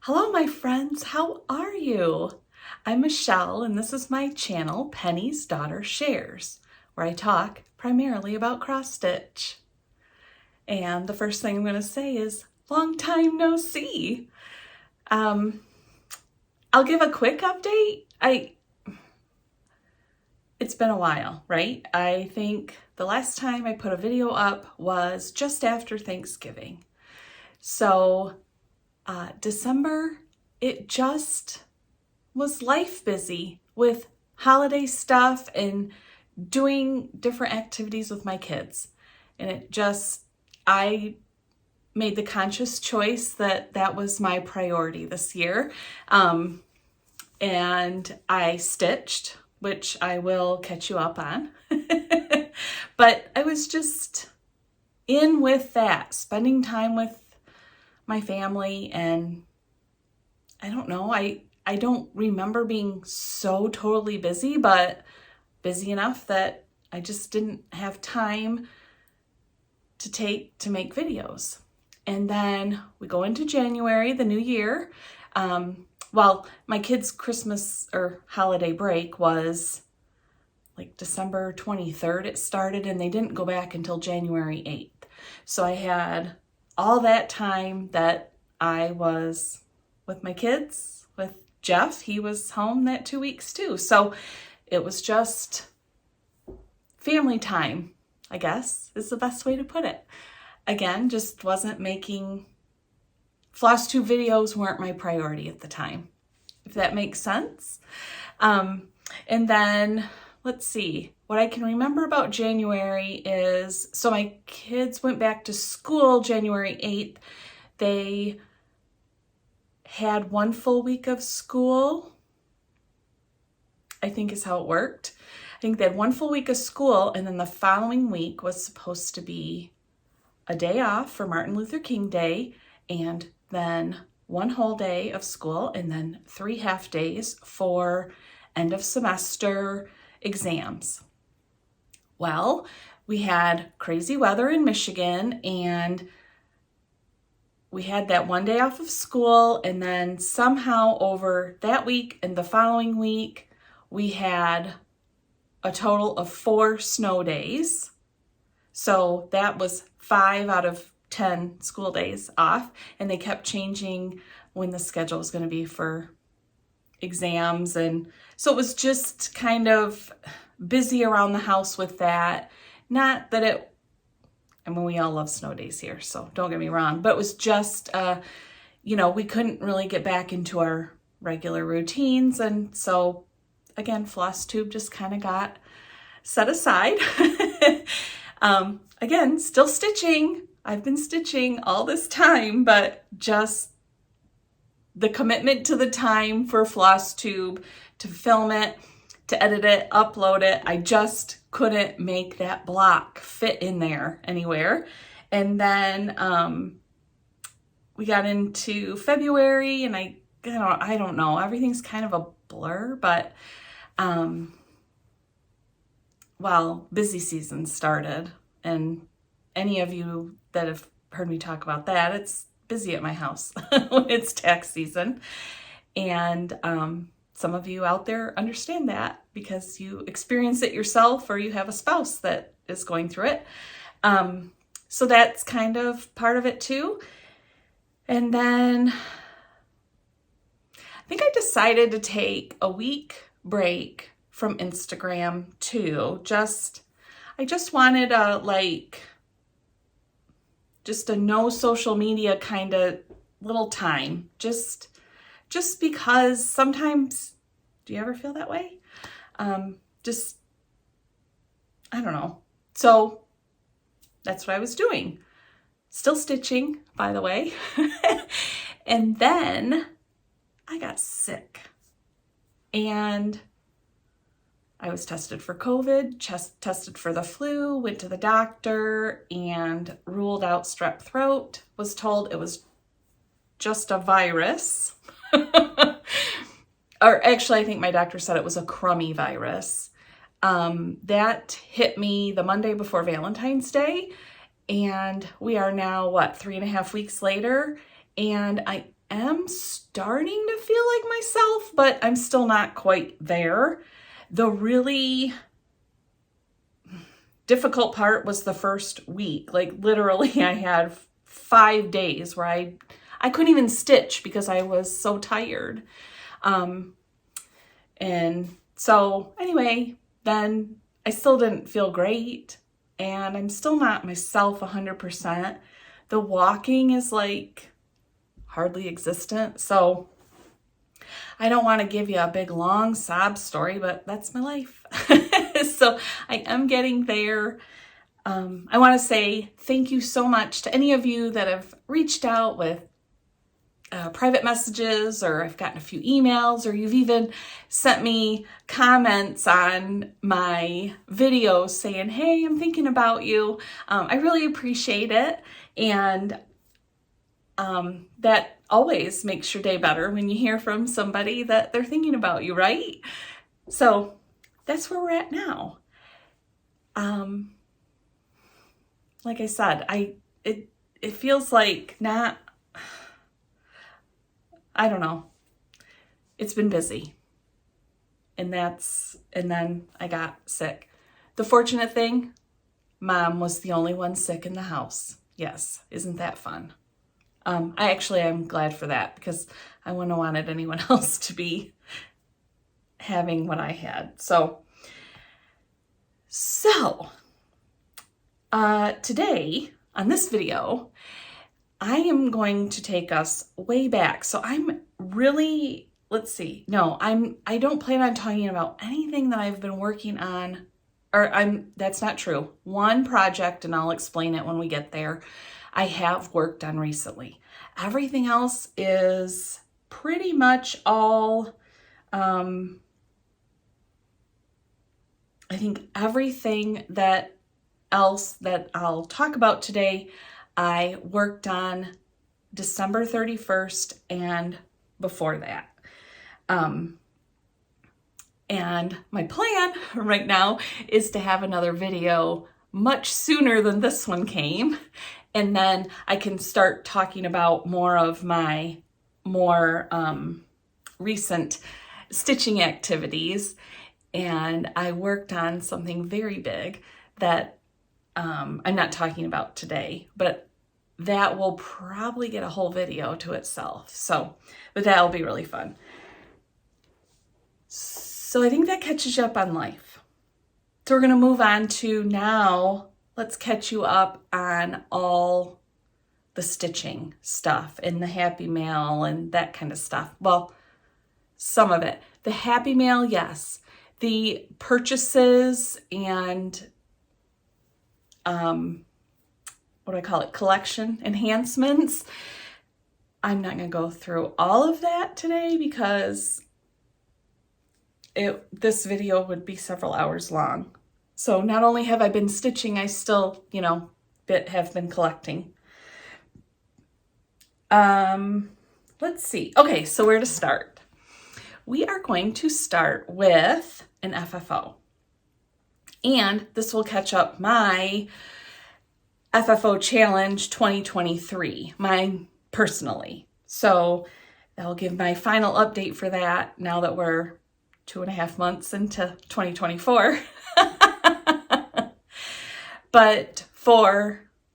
Hello, my friends. How are you? I'm Michelle, and this is my channel, Penny's Daughter Shares, where I talk primarily about cross stitch. And the first thing I'm going to say is, long time no see. I'll give a quick update. It's been a while, right? I think the last time I put a video up was just after Thanksgiving. So December, it just was life busy with holiday stuff and doing different activities with my kids. And I made the conscious choice that that was my priority this year. And I stitched, which I will catch you up on. But I was just in with that, spending time with my family, and I don't know, I don't remember being so totally busy, but busy enough that I just didn't have time to make videos. And then we go into January, the new year. Well, my kids' Christmas or holiday break was like December 23rd it started, and they didn't go back until January 8th. So I had all that time that I was with my kids, with Jeff. He was home that 2 weeks too. So it was just family time, I guess, is the best way to put it. Again, just wasn't making, Flosstube videos weren't my priority at the time, if that makes sense. And then, let's see, what I can remember about January is, so my kids went back to school January 8th. They had 1 full week of school, I think is how it worked. I think they had 1 full week of school, and then the following week was supposed to be a day off for Martin Luther King Day, and then 1 whole day of school, and then 3 half days for end of semester exams. Well, we had crazy weather in Michigan, and we had that 1 day off of school, and then somehow over that week and the following week, we had a total of 4 snow days. So that was 5 out of 10 school days off, and they kept changing when the schedule was going to be for exams. And so it was just kind of busy around the house with that. Not that we all love snow days here, so don't get me wrong, but it was just, we couldn't really get back into our regular routines. And so again, Flosstube just kind of got set aside. Again, still stitching. I've been stitching all this time, but just the commitment to the time for Flosstube, to film it, to edit it, upload it, I just couldn't make that block fit in there anywhere. And then we got into February, and I don't know, everything's kind of a blur, but busy season started, and any of you that have heard me talk about that, it's busy at my house when it's tax season. And some of you out there understand that because you experience it yourself, or you have a spouse that is going through it. So that's kind of part of it too. And then I think I decided to take a week break from Instagram too. I just wanted just a no social media kind of little time. Just because sometimes, do you ever feel that way? I don't know. So that's what I was doing. Still stitching, by the way. And then I got sick, and I was tested for COVID, tested for the flu, went to the doctor, and ruled out strep throat. Was told it was just a virus. Or actually, I think my doctor said it was a crummy virus. That hit me the Monday before Valentine's Day, and we are now, 3.5 weeks later, and am starting to feel like myself, but I'm still not quite there. The really difficult part was the first week. Like literally I had 5 days where I couldn't even stitch because I was so tired. And so anyway, then I still didn't feel great and I'm still not myself 100%. The walking is like hardly existent. So I don't want to give you a big long sob story, but that's my life. So I am getting there. I want to say thank you so much to any of you that have reached out with private messages, or I've gotten a few emails, or you've even sent me comments on my videos saying, hey, I'm thinking about you. I really appreciate it. And that always makes your day better when you hear from somebody that they're thinking about you, right? So that's where we're at now. Like I said, it feels like not, I don't know. It's been busy. And then I got sick. The fortunate thing, Mom was the only one sick in the house. Yes, isn't that fun? I actually am glad for that because I wouldn't have wanted anyone else to be having what I had. So today on this video, I am going to take us way back. So I'm really, let's see. No, I don't plan on talking about anything that I've been working on, that's not true. One project, and I'll explain it when we get there, I have worked on recently. Everything else is pretty much all, I think everything else that I'll talk about today, I worked on December 31st and before that. And my plan right now is to have another video much sooner than this one came. And then I can start talking about more of my more recent stitching activities. And I worked on something very big that I'm not talking about today, but that will probably get a whole video to itself. But that'll be really fun. So I think that catches you up on life. So we're going to move on to now, let's catch you up on all the stitching stuff and the Happy Mail and that kind of stuff. Well, some of it. The Happy Mail, yes. The purchases and what do I call it? Collection enhancements. I'm not going to go through all of that today because this video would be several hours long. So not only have I been stitching, I still, have been collecting. Let's see. Okay, so where to start? We are going to start with an FFO. And this will catch up my FFO Challenge 2023, mine personally. So I'll give my final update for that now that we're 2.5 months into 2024. But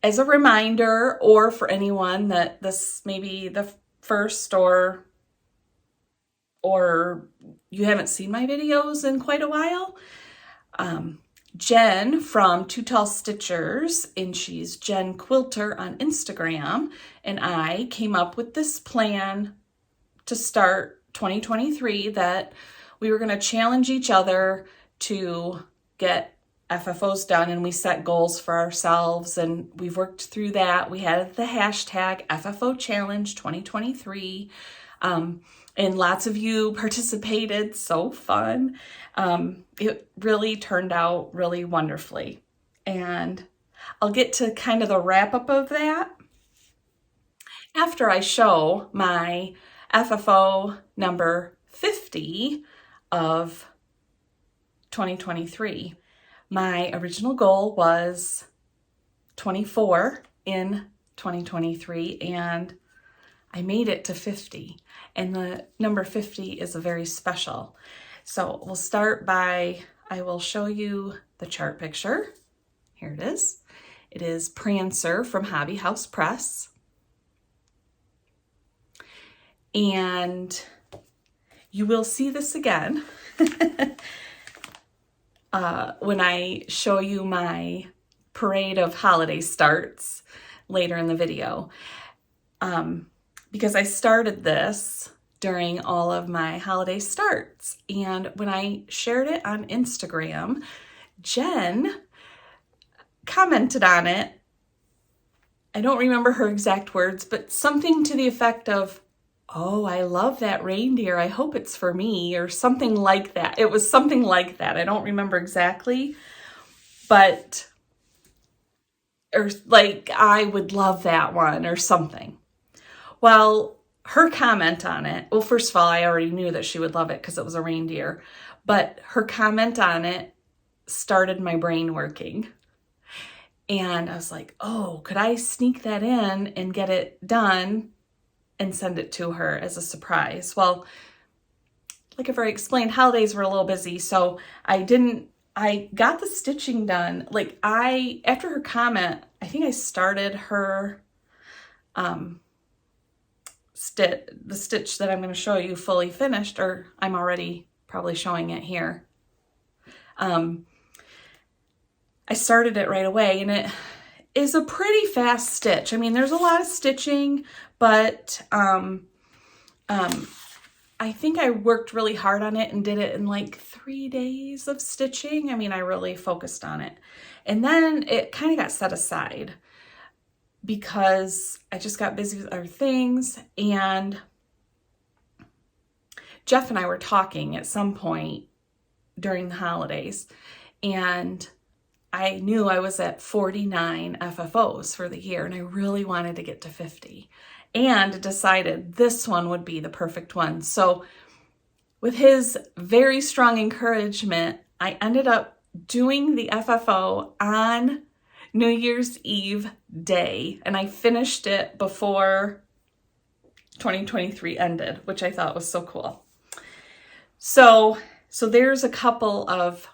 as a reminder, or for anyone that this may be the first or you haven't seen my videos in quite a while, Jen from Two Tall Stitchers, and she's jenquilter on Instagram, and I came up with this plan to start 2023 that we were going to challenge each other to get FFOs done, and we set goals for ourselves, and we've worked through that. We had the hashtag FFO Challenge 2023, and lots of you participated. So fun. It really turned out really wonderfully. And I'll get to kind of the wrap up of that after I show my FFO number 50 of 2023. My original goal was 24 in 2023, and I made it to 50, and the number 50 is a very special. So we'll start by, I will show you the chart picture. Here it is. It is Prancer from Hobby House Press. And you will see this again when I show you my parade of holiday starts later in the video. Because I started this during all of my holiday starts. And when I shared it on Instagram, Jen commented on it. I don't remember her exact words, but something to the effect of, "Oh, I love that reindeer. I hope it's for me," or something like that. It was something like that. I don't remember exactly, but, or like, "I would love that one," or something. Well, her comment on it, well, first of all, I already knew that she would love it because it was a reindeer, but her comment on it started my brain working. And I was like, oh, could I sneak that in and get it done and send it to her as a surprise? Well, like I've already explained, holidays were a little busy, so I got the stitching done. Like after her comment, I think I started her, the stitch that I'm going to show you fully finished, or I'm already probably showing it here. I started it right away, and it is a pretty fast stitch. I mean, there's a lot of stitching, but I think I worked really hard on it and did it in like 3 days of stitching. I mean, I really focused on it. And then it kind of got set aside because I just got busy with other things. And Jeff and I were talking at some point during the holidays, and I knew I was at 49 FFOs for the year, and I really wanted to get to 50, and decided this one would be the perfect one. So with his very strong encouragement, I ended up doing the FFO on New Year's Eve day, and I finished it before 2023 ended, which I thought was so cool. So there's a couple of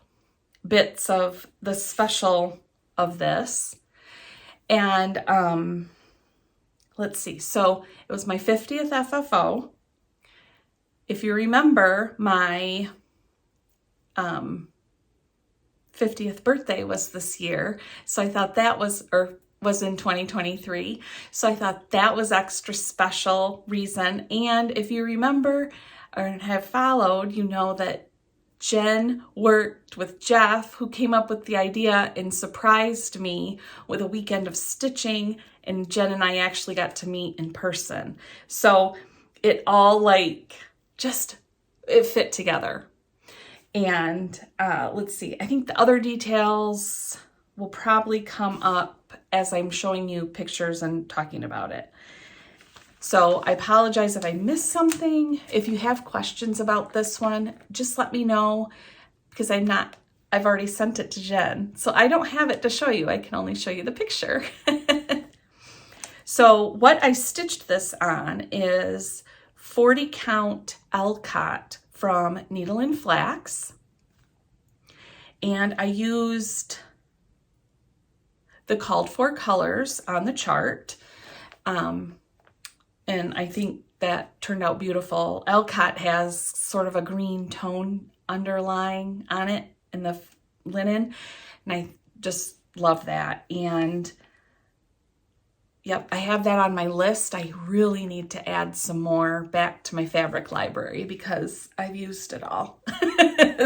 bits of the special of this. And let's see. So it was my 50th FFO. If you remember, my 50th birthday was this year. So I thought that was in 2023. So I thought that was extra special reason. And if you remember or have followed, you know that Jen worked with Jeff, who came up with the idea and surprised me with a weekend of stitching, and Jen and I actually got to meet in person. So it all it fit together. And let's see, I think the other details will probably come up as I'm showing you pictures and talking about it. So I apologize if I missed something. If you have questions about this one, just let me know, because I've already sent it to Jen. So I don't have it to show you. I can only show you the picture. So what I stitched this on is 40 count Alcott from Needle and Flax. And I used the called for colors on the chart. And I think that turned out beautiful. Alcott has sort of a green tone underlying on it in the linen, and I just love that. And yep, I have that on my list. I really need to add some more back to my fabric library because I've used it all.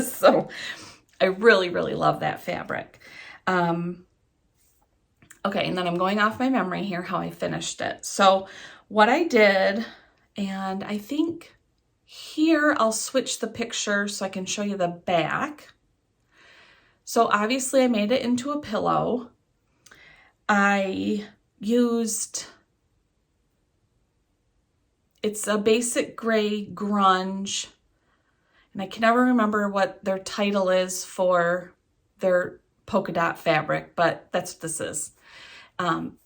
So I really, really love that fabric. Okay, and then I'm going off my memory here how I finished it. So what I did, and I think here I'll switch the picture so I can show you the back. So obviously I made it into a pillow. I used, it's a basic gray grunge, and I can never remember what their title is for their polka dot fabric, but that's what this is.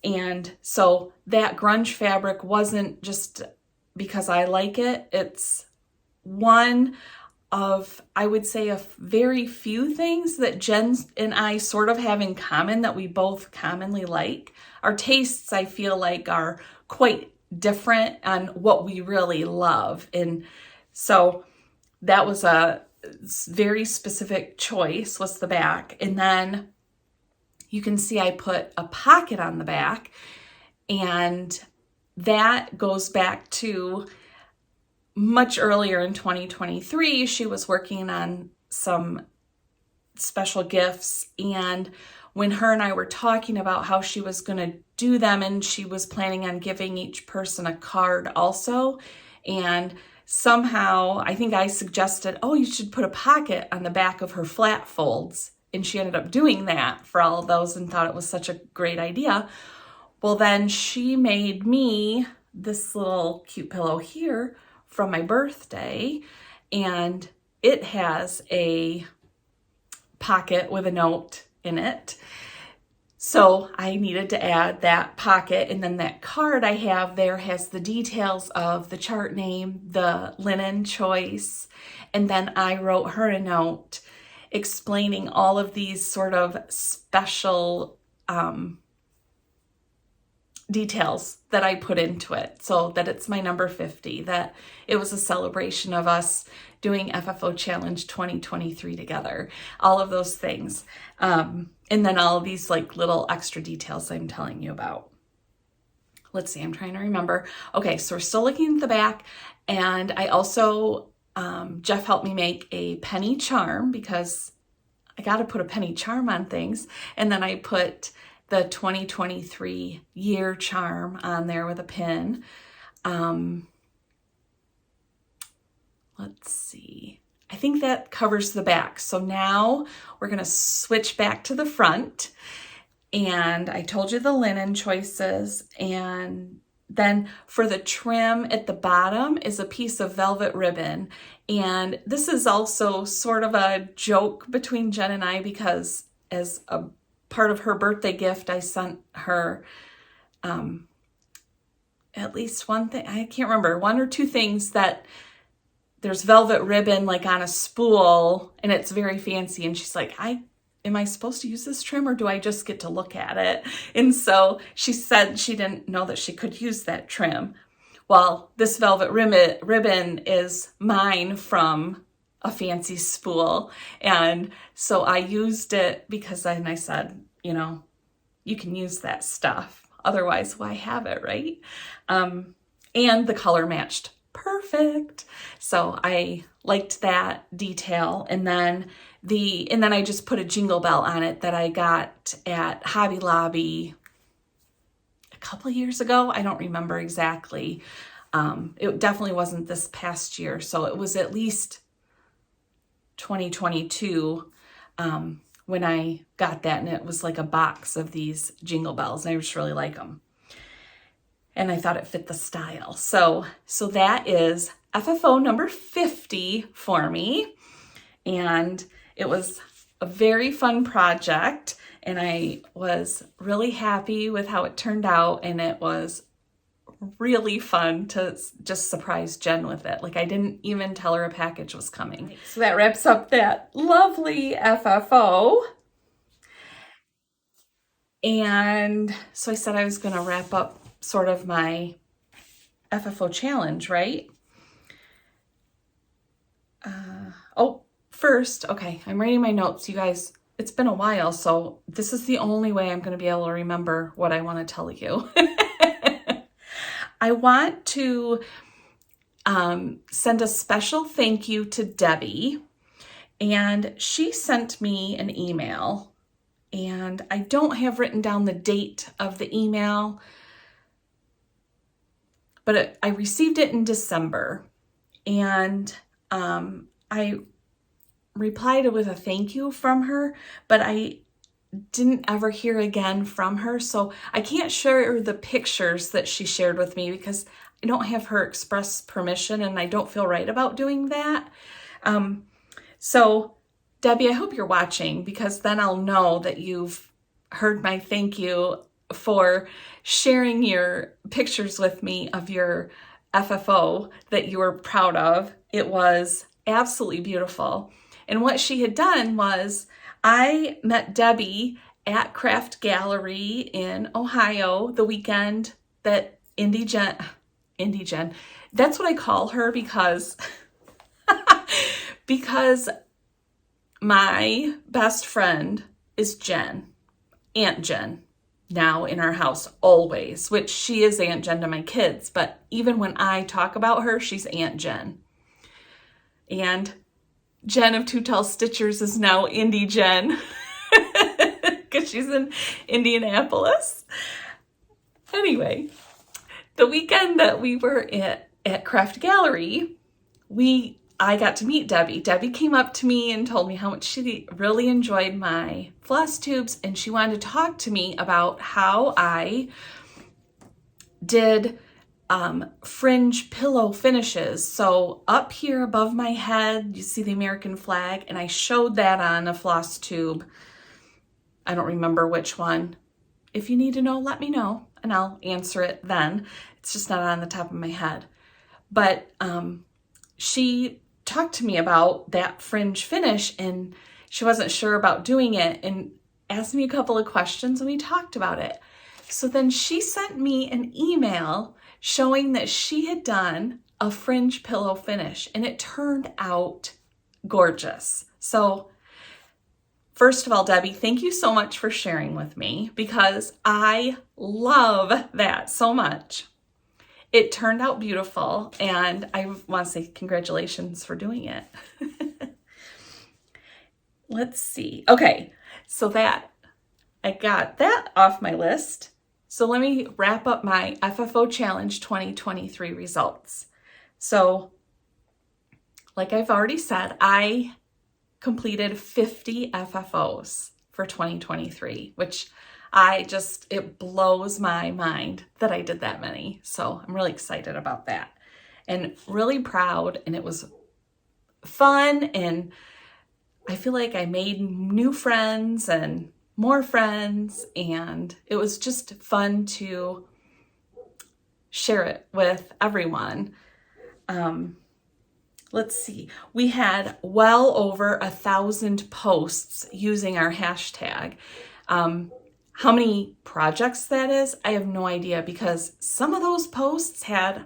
And so that grunge fabric wasn't just because I like it. It's one of, I would say, a very few things that Jen and I sort of have in common that we both commonly like. Our tastes, I feel like, are quite different on what we really love. And so that was a very specific choice, was the back. And then you can see I put a pocket on the back, and that goes back to much earlier in 2023. She was working on some special gifts, and when her and I were talking about how she was going to do them, and she was planning on giving each person a card also, and somehow I think I suggested, oh, you should put a pocket on the back of her flat folds, and she ended up doing that for all of those and thought it was such a great idea. Well, then she made me this little cute pillow here from my birthday, and it has a pocket with a note in it. So I needed to add that pocket, and then that card I have there has the details of the chart name, the linen choice, and then I wrote her a note explaining all of these sort of special details that I put into it, so that it's my number 50, that it was a celebration of us doing FFO Challenge 2023 together, all of those things. And then all of these like little extra details I'm telling you about. Let's see, I'm trying to remember. Okay, so we're still looking at the back, and I also, Jeff helped me make a penny charm because I got to put a penny charm on things, and then I put the 2023 year charm on there with a pin. Let's see. I think that covers the back. So now we're going to switch back to the front. And I told you the linen choices. And then for the trim at the bottom is a piece of velvet ribbon. And this is also sort of a joke between Jen and I, because as a part of her birthday gift, I sent her at least one thing, I can't remember, one or two things that there's velvet ribbon like on a spool, and it's very fancy. And she's like, am I supposed to use this trim, or do I just get to look at it? And so she said she didn't know that she could use that trim. Well, this velvet ribbon is mine from a fancy spool. And so I used it because then I said, you know, you can use that stuff. Otherwise, why have it, right? And the color matched perfect. So I liked that detail. And then I just put a jingle bell on it that I got at Hobby Lobby a couple of years ago. I don't remember exactly. It definitely wasn't this past year. So it was at least 2022 when I got that, and it was like a box of these jingle bells, and I just really like them. And I thought it fit the style. So that is FFO number 50 for me. And it was a very fun project, and I was really happy with how it turned out, and it was really fun to just surprise Jen with it. Like, I didn't even tell her a package was coming. So that wraps up that lovely FFO. And so I said I was going to wrap up sort of my FFO challenge, right? First, okay, I'm writing my notes. You guys, it's been a while, so this is the only way I'm going to be able to remember what I want to tell you. I want to send a special thank you to Debbie, and she sent me an email, and I don't have written down the date of the email, but I received it in December, and I replied with a thank you from her, but I didn't ever hear again from her, so I can't share the pictures that she shared with me because I don't have her express permission, and I don't feel right about doing that. So Debbie, I hope you're watching, because then I'll know that you've heard my thank you for sharing your pictures with me of your FFO that you were proud of. It was absolutely beautiful. And what she had done was, I met Debbie at Craft Gallery in Ohio the weekend that Indie Jen, that's what I call her because, because my best friend is Jen, Aunt Jen, now in our house always, which she is Aunt Jen to my kids, but even when I talk about her, she's Aunt Jen. And Jen of Two Tall Stitchers is now Indie Jen because she's in Indianapolis. Anyway, the weekend that we were at Craft Gallery, I got to meet Debbie. Debbie came up to me and told me how much she really enjoyed my floss tubes, and she wanted to talk to me about how I did fringe pillow finishes. So up here above my head, you see the American flag, and I showed that on a floss tube. I don't remember which one. If you need to know, let me know, and I'll answer it then. It's just not on the top of my head. But she talked to me about that fringe finish, and she wasn't sure about doing it, and asked me a couple of questions, and we talked about it. So then she sent me an email showing that she had done a fringe pillow finish, and it turned out gorgeous. So first of all, Debbie, thank you so much for sharing with me, because I love that so much. It turned out beautiful, and I want to say congratulations for doing it. Let's see. Okay, so that I got that off my list. So let me wrap up my FFO Challenge 2023 results. So, like I've already said, I completed 50 FFOs for 2023, which it blows my mind that I did that many. So I'm really excited about that and really proud. And it was fun. And I feel like I made new friends and more friends. And it was just fun to share it with everyone. Let's see. We had well over 1,000 posts using our hashtag. How many projects that is, I have no idea, because some of those posts had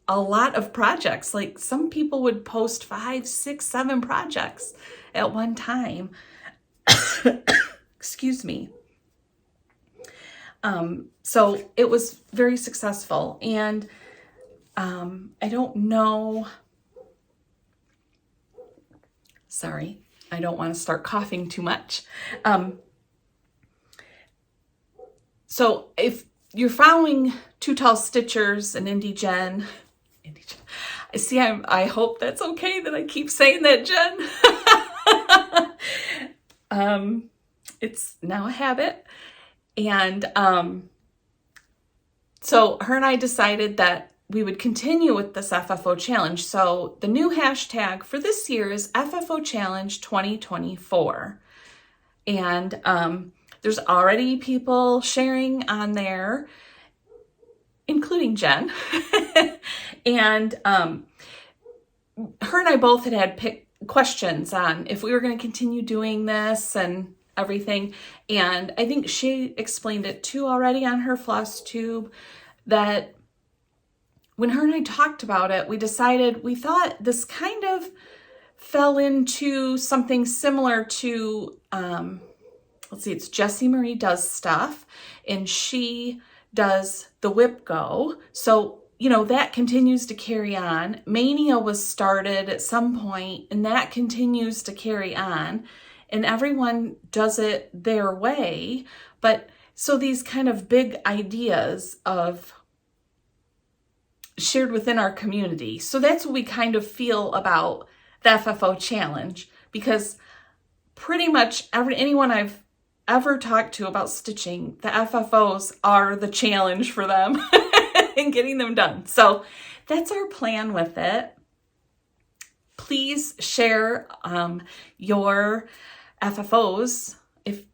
a lot of projects. Like some people would post 5, 6, 7 projects at one time. Excuse me. So it was very successful, and I don't know. Sorry, I don't want to start coughing too much. So if you're following Two Tall Stitchers and Indie Jen, I hope that's okay that I keep saying that, Jen. It's now a habit. And so her and I decided that we would continue with this FFO challenge. So the new hashtag for this year is FFO Challenge 2024. And there's already people sharing on there, including Jen. And her and I both had picked questions on if we were going to continue doing this and everything. And I think she explained it too already on her Flosstube, that when her and I talked about it, we thought this kind of fell into something similar to, let's see, it's Jessie Marie Does Stuff, and she does the Whip Go. So, that continues to carry on. Mania was started at some point, and that continues to carry on, and everyone does it their way. But so these kind of big ideas of shared within our community. So that's what we kind of feel about the FFO challenge, because pretty much anyone I've ever talked to about stitching, the FFOs are the challenge for them and getting them done. So that's our plan with it. Please share your FFOs,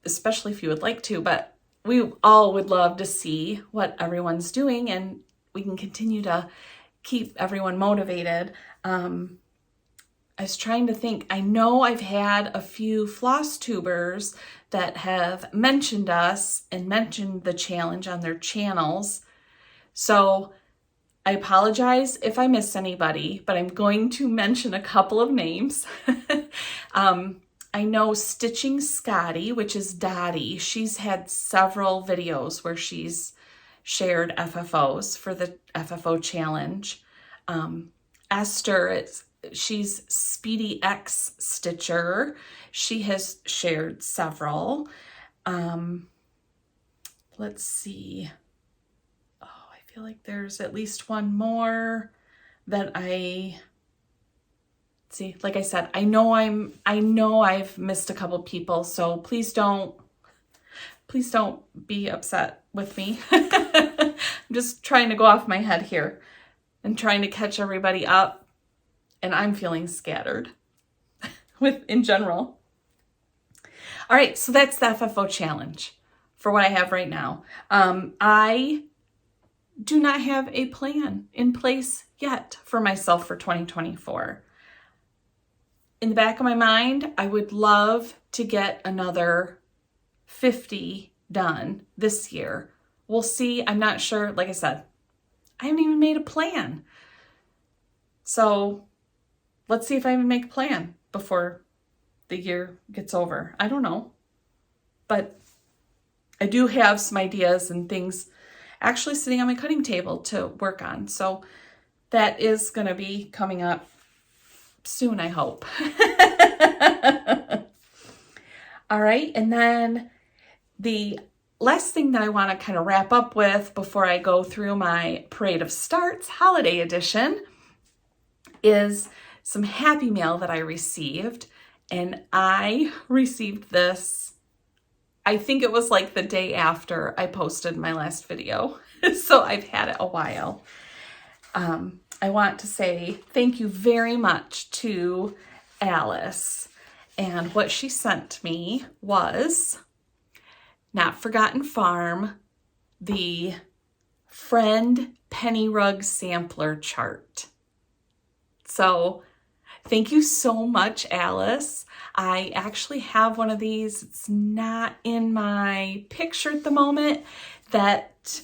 especially if you would like to, but we all would love to see what everyone's doing, and we can continue to keep everyone motivated. I was trying to think. I know I've had a few Flosstubers that have mentioned us and mentioned the challenge on their channels. So I apologize if I miss anybody, but I'm going to mention a couple of names. I know Stitching Scotty, which is Dottie. She's had several videos where she's shared FFOs for the FFO challenge. Esther, she's Speedy X Stitcher. She has shared several. Let's see. Oh, I feel like there's at least one more that I see. Like I said, I know I've missed a couple people, so please don't be upset with me. I'm just trying to go off my head here and trying to catch everybody up, and I'm feeling scattered in general. All right, so that's the FFO challenge for what I have right now. I do not have a plan in place yet for myself for 2024. In the back of my mind, I would love to get another 50 done this year. We'll see. I'm not sure. Like I said, I haven't even made a plan. So let's see if I even make a plan before the year gets over. I don't know. But I do have some ideas and things actually sitting on my cutting table to work on. So that is going to be coming up soon, I hope. All right. And then the last thing that I want to kind of wrap up with before I go through my Parade of Starts holiday edition is some Happy Mail that I received. And I received this, I think it was like the day after I posted my last video. So I've had it a while. I want to say thank you very much to Alice. And what she sent me was Not Forgotten Farm, the Friend Penny Rug Sampler Chart. So thank you so much, Alice. I actually have one of these. It's not in my picture at the moment that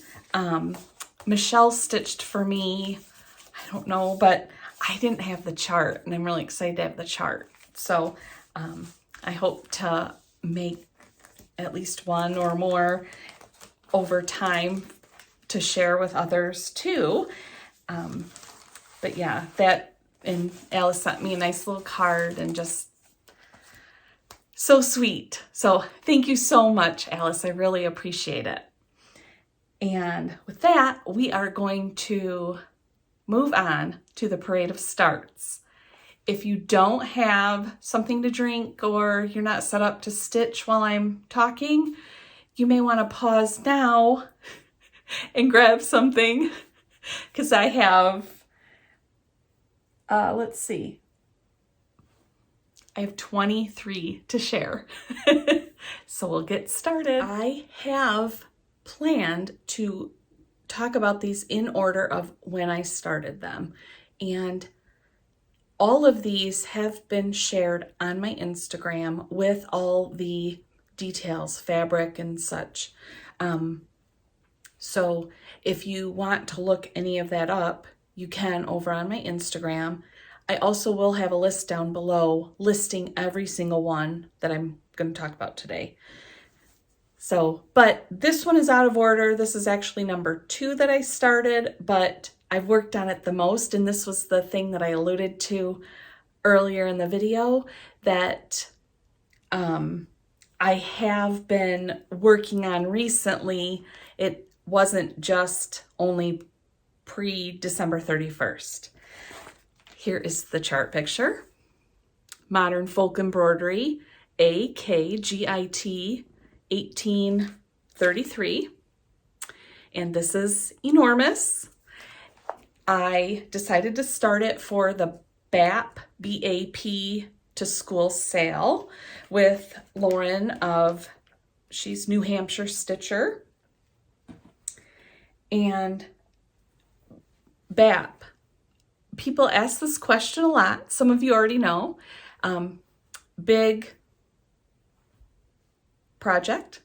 Michelle stitched for me. I don't know, but I didn't have the chart, and I'm really excited to have the chart. So I hope to make at least one or more over time to share with others too. But yeah, and Alice sent me a nice little card and just so sweet. So thank you so much, Alice. I really appreciate it. And with that, we are going to move on to the Parade of Starts. If you don't have something to drink or you're not set up to stitch while I'm talking, you may want to pause now and grab something, because I have, let's see, I have 23 to share. So we'll get started. I have planned to talk about these in order of when I started them. And all of these have been shared on my Instagram with all the details, fabric and such. So if you want to look any of that up, you can over on my Instagram. I also will have a list down below listing every single one that I'm going to talk about today. So, but this one is out of order. This is actually number 2 that I started, but I've worked on it the most, and this was the thing that I alluded to earlier in the video that I have been working on recently. It wasn't just only pre-December 31st. Here is the chart picture. Modern Folk Embroidery, AKGIT 1833. And this is enormous. I decided to start it for the BAP to school sale with Lauren she's New Hampshire Stitcher. And BAP, people ask this question a lot. Some of you already know. Big project,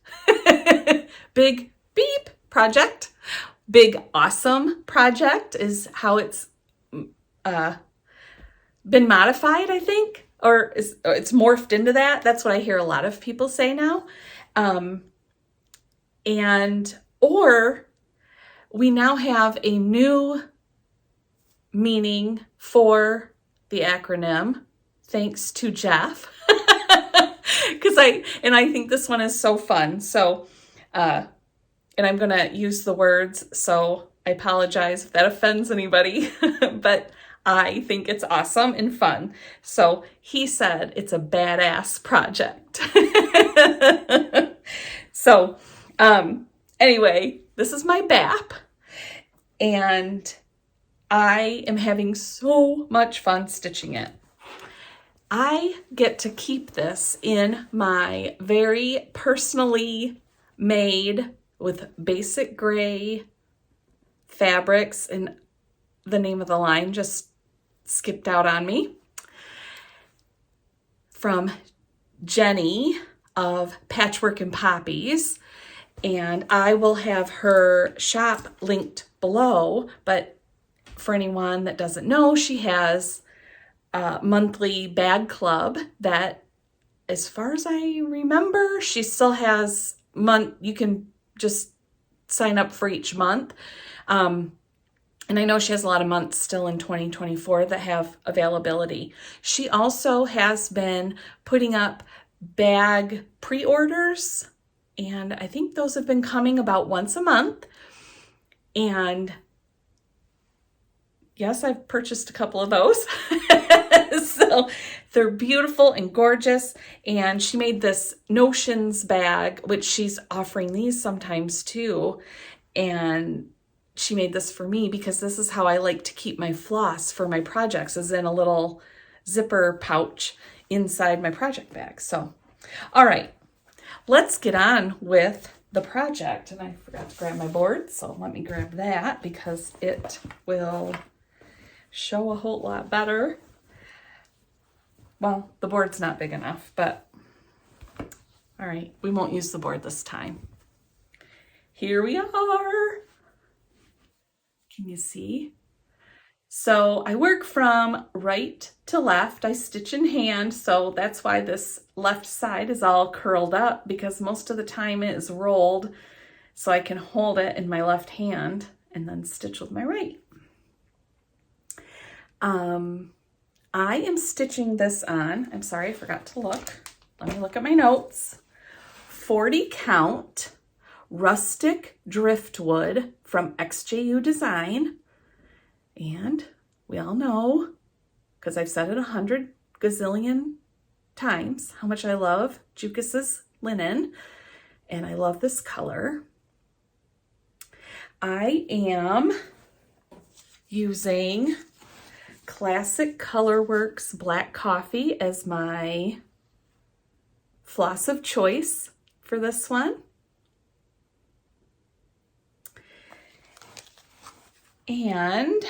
big beep project, big awesome project is how it's been modified, I think, or it's morphed into that. That's what I hear a lot of people say now. Or we now have a new meaning for the acronym, thanks to Jeff. I think this one is so fun. So, and I'm going to use the words, so I apologize if that offends anybody, but I think it's awesome and fun. So he said it's a badass project. So, anyway, this is my BAP, and I am having so much fun stitching it. I get to keep this in my very personally made with basic gray fabrics, and the name of the line just skipped out on me, from Jenni of Patchwork and Poppies, and I will have her shop linked below, but for anyone that doesn't know, she has a monthly bag club that, as far as I remember, she still has you can just sign up for each month. And I know she has a lot of months still in 2024 that have availability. She also has been putting up bag pre-orders, and I think those have been coming about once a month. And yes, I've purchased a couple of those. So they're beautiful and gorgeous. And she made this Notions bag, which she's offering these sometimes too. And she made this for me because this is how I like to keep my floss for my projects, is in a little zipper pouch inside my project bag. So, all right, let's get on with the project. And I forgot to grab my board, so let me grab that because it will show a whole lot better. Well, the board's not big enough, but all right, we won't use the board this time. Here we are. Can you see? So I work from right to left. I stitch in hand, so that's why this left side is all curled up, because most of the time it is rolled, so I can hold it in my left hand and then stitch with my right. I am stitching this on, I'm sorry, I forgot to look. Let me look at my notes. 40 count rustic driftwood from xjudesign. And we all know, because I've said it 100 gazillion times, how much I love Jucus's linen, and I love this color. I am using Classic Colorworks Black Coffee as my floss of choice for this one. And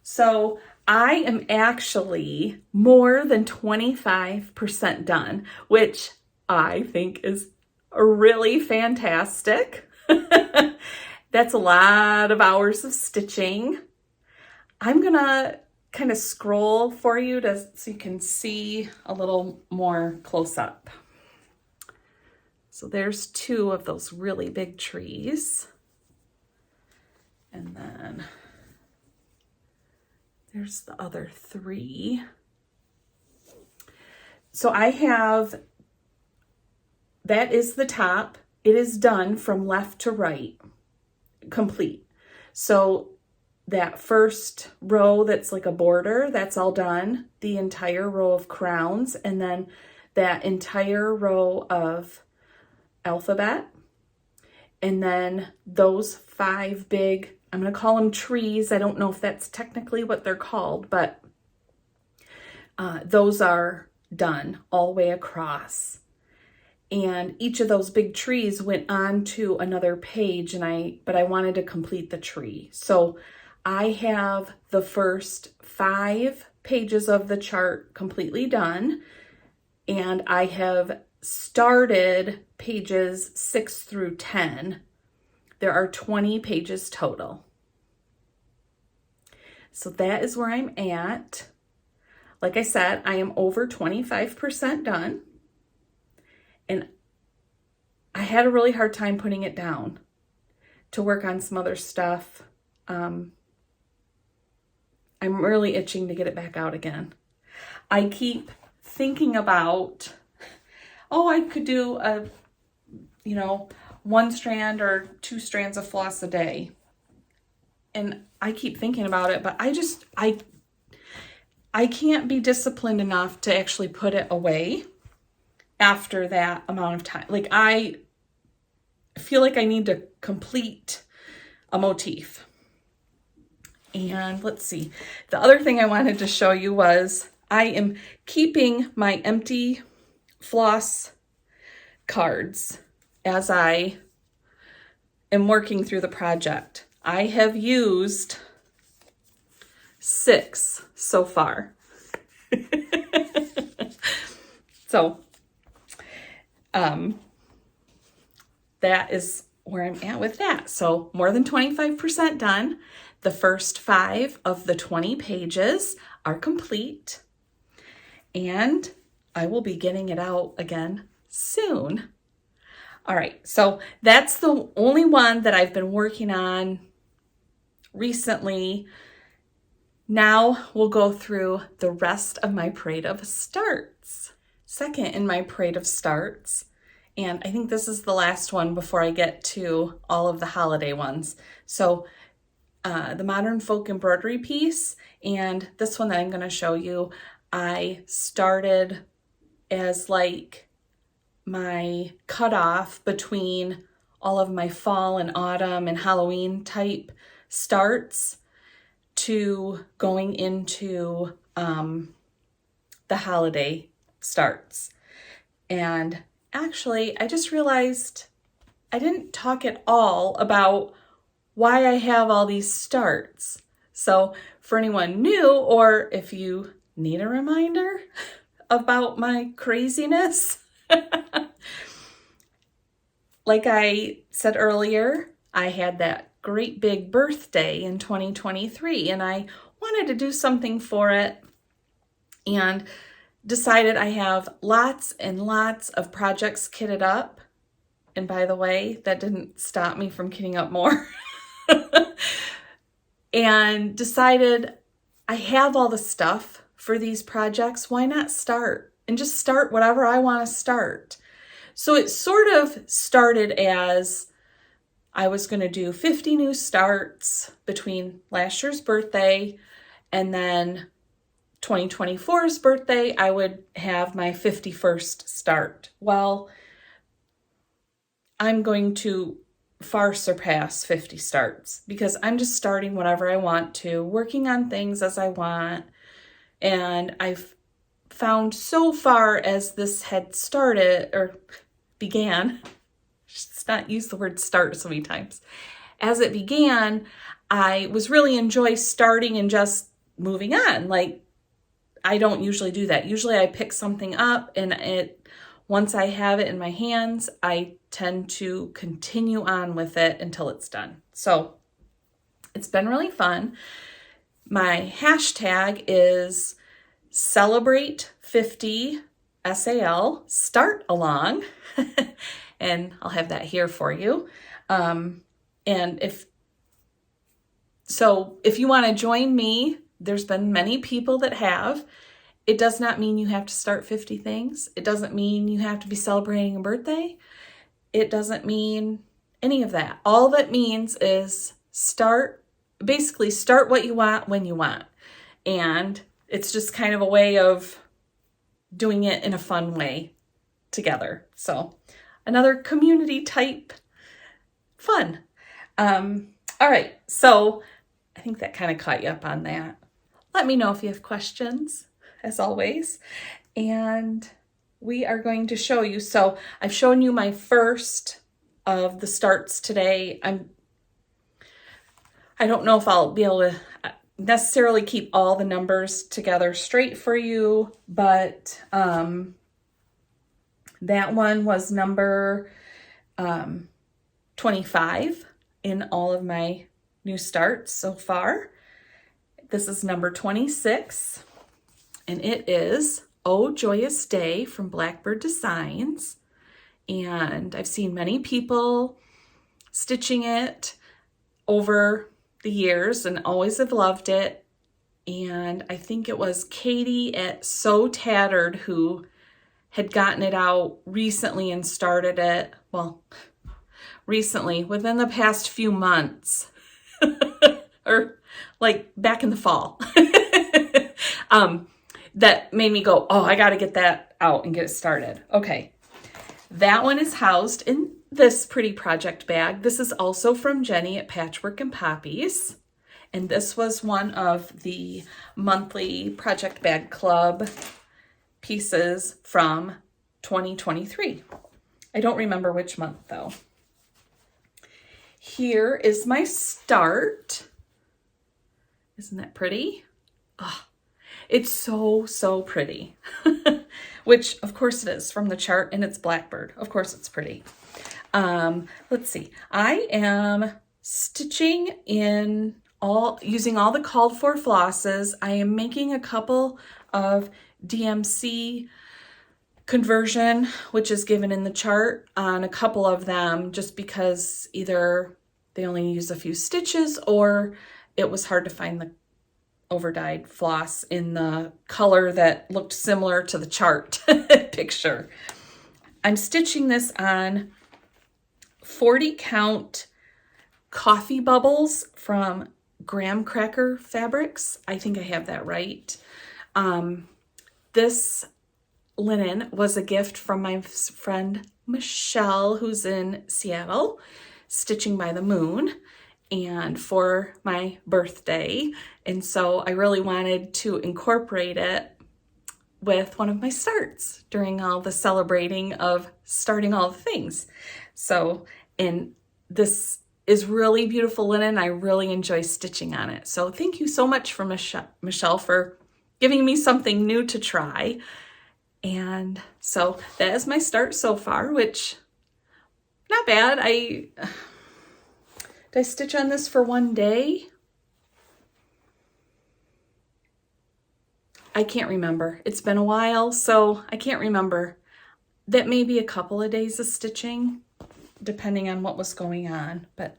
so I am actually more than 25% done, which I think is really fantastic. That's a lot of hours of stitching. I'm gonna kind of scroll for you so you can see a little more close up. So there's two of those really big trees. And then there's the other three. So I have, that is the top. It is done from left to right, complete. So that first row that's like a border, that's all done. The entire row of crowns, and then that entire row of alphabet. And then those 5 big, I'm going to call them trees. I don't know if that's technically what they're called, but those are done all the way across. And each of those big trees went on to another page, but I wanted to complete the tree. So I have the first 5 pages of the chart completely done, and I have started pages 6 through 10. There are 20 pages total. So that is where I'm at. Like I said, I am over 25% done, and I had a really hard time putting it down to work on some other stuff. I'm really itching to get it back out again. I keep thinking about, oh, I could do a, 1 strand or 2 strands of floss a day. And I keep thinking about it, but I can't be disciplined enough to actually put it away after that amount of time. Like, I feel like I need to complete a motif. And let's see. The other thing I wanted to show you was I am keeping my empty floss cards as I am working through the project. I have used 6 so far. So, that is where I'm at with that. So more than 25% done. The first 5 of the 20 pages are complete, and I will be getting it out again soon. All right, so that's the only one that I've been working on recently. Now we'll go through the rest of my parade of starts. Second in my parade of starts, and I think this is the last one before I get to all of the holiday ones. So the Modern Folk embroidery piece, and this one that I'm going to show you, I started as like my cutoff between all of my fall and autumn and Halloween type starts to going into the holiday starts. And actually, I just realized I didn't talk at all about why I have all these starts. So for anyone new, or if you need a reminder about my craziness, like I said earlier, I had that great big birthday in 2023, and I wanted to do something for it, and decided I have lots and lots of projects kitted up. And by the way, that didn't stop me from kitting up more. And decided I have all the stuff for these projects. Why not start and just start whatever I want to start? So it sort of started as I was going to do 50 new starts between last year's birthday and then 2024's birthday. I would have my 51st start. Well, I'm going to far surpass 50 starts because I'm just starting whatever I want to, working on things as I want. And I've found so far as this had started or began, let's not use the word start so many times. As it began, I was really enjoy starting and just moving on. Like, I don't usually do that. Usually I pick something up and once I have it in my hands, I tend to continue on with it until it's done. So it's been really fun. My hashtag is celebrate 50 SAL start along. And I'll have that here for you. And if you want to join me, there's been many people that have. It does not mean you have to start 50 things. It doesn't mean you have to be celebrating a birthday. It doesn't mean any of that. All that means is start what you want when you want. And it's just kind of a way of doing it in a fun way together. So another community type fun. All right. So I think that kind of caught you up on that. Let me know if you have questions, as always. And we are going to show you. So I've shown you my first of the starts today. I don't know if I'll be able to necessarily keep all the numbers together straight for you, but that one was number 25 in all of my new starts so far. This is number 26, and it is Oh Joyous Day from Blackbird Designs. And I've seen many people stitching it over the years and always have loved it. And I think it was Katie at So Tattered who had gotten it out recently and started it, well, recently, within the past few months, or like back in the fall, that made me go, oh, I got to get that out and get it started. Okay, that one is housed in this pretty project bag. This is also from Jenni at Patchwork and Poppies. And this was one of the monthly Project Bag Club pieces from 2023. I don't remember which month though. Here is my start. Isn't that pretty? Oh, it's so, so pretty. Which of course it is from the chart, and it's Blackbird. Of course it's pretty. Let's see. I am stitching in using all the called for flosses. I am making a couple of DMC conversion, which is given in the chart, on a couple of them, just because either they only use a few stitches or it was hard to find the overdyed floss in the color that looked similar to the chart picture. I'm stitching this on 40 count coffee bubbles from graham cracker fabrics. I think I have that right. This linen was a gift from my friend Michelle, who's in Seattle, Stitching by the Moon, and for my birthday. And so I really wanted to incorporate it with one of my starts during all the celebrating of starting all the things. So, and this is really beautiful linen. I really enjoy stitching on it. So thank you so much for Michelle for giving me something new to try. And so that is my start so far, which not bad. Did I stitch on this for one day? I can't remember. It's been a while, so I can't remember. That may be a couple of days of stitching, depending on what was going on. But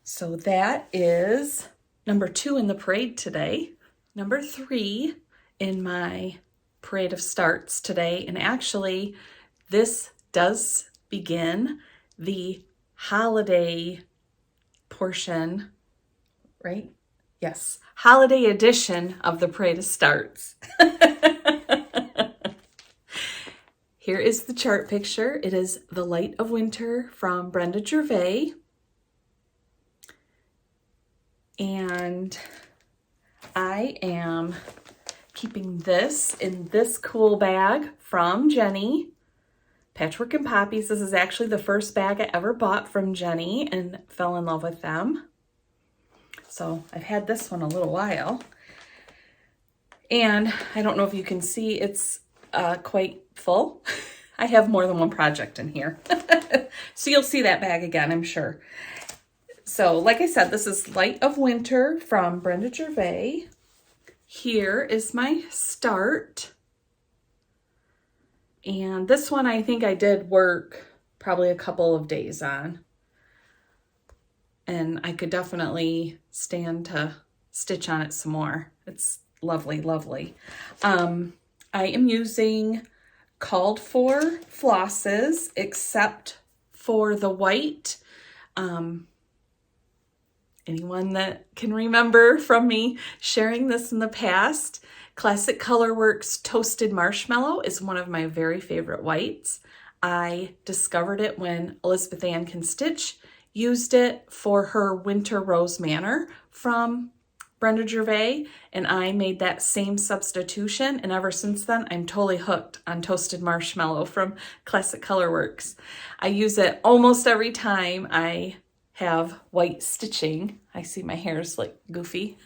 so that is number 2 in the parade today. Number 3 in my parade of starts today. And actually, this does begin the holiday portion, right? Yes, holiday edition of the parade of starts. Here is the chart picture. It is The Light of Winter from Brenda Gervais. And I am keeping this in this cool bag from Jenni, Patchwork and Poppies. This is actually the first bag I ever bought from Jenni and fell in love with them. So I've had this one a little while. And I don't know if you can see, it's quite full. I have more than one project in here. So you'll see that bag again, I'm sure. So like I said, this is Light of Winter from Brenda Gervais. Here is my start. And this one I think I did work probably a couple of days on. And I could definitely stand to stitch on it some more. It's lovely, lovely. I am using called for flosses, except for the white. Anyone that can remember from me sharing this in the past, Classic Colorworks Toasted Marshmallow is one of my very favorite whites. I discovered it when Elizabeth Ann Can Stitch used it for her Winter Rose Manor from Brenda Gervais, and I made that same substitution, and ever since then I'm totally hooked on Toasted Marshmallow from Classic Colorworks. I use it almost every time I have white stitching. I see my hair's like goofy.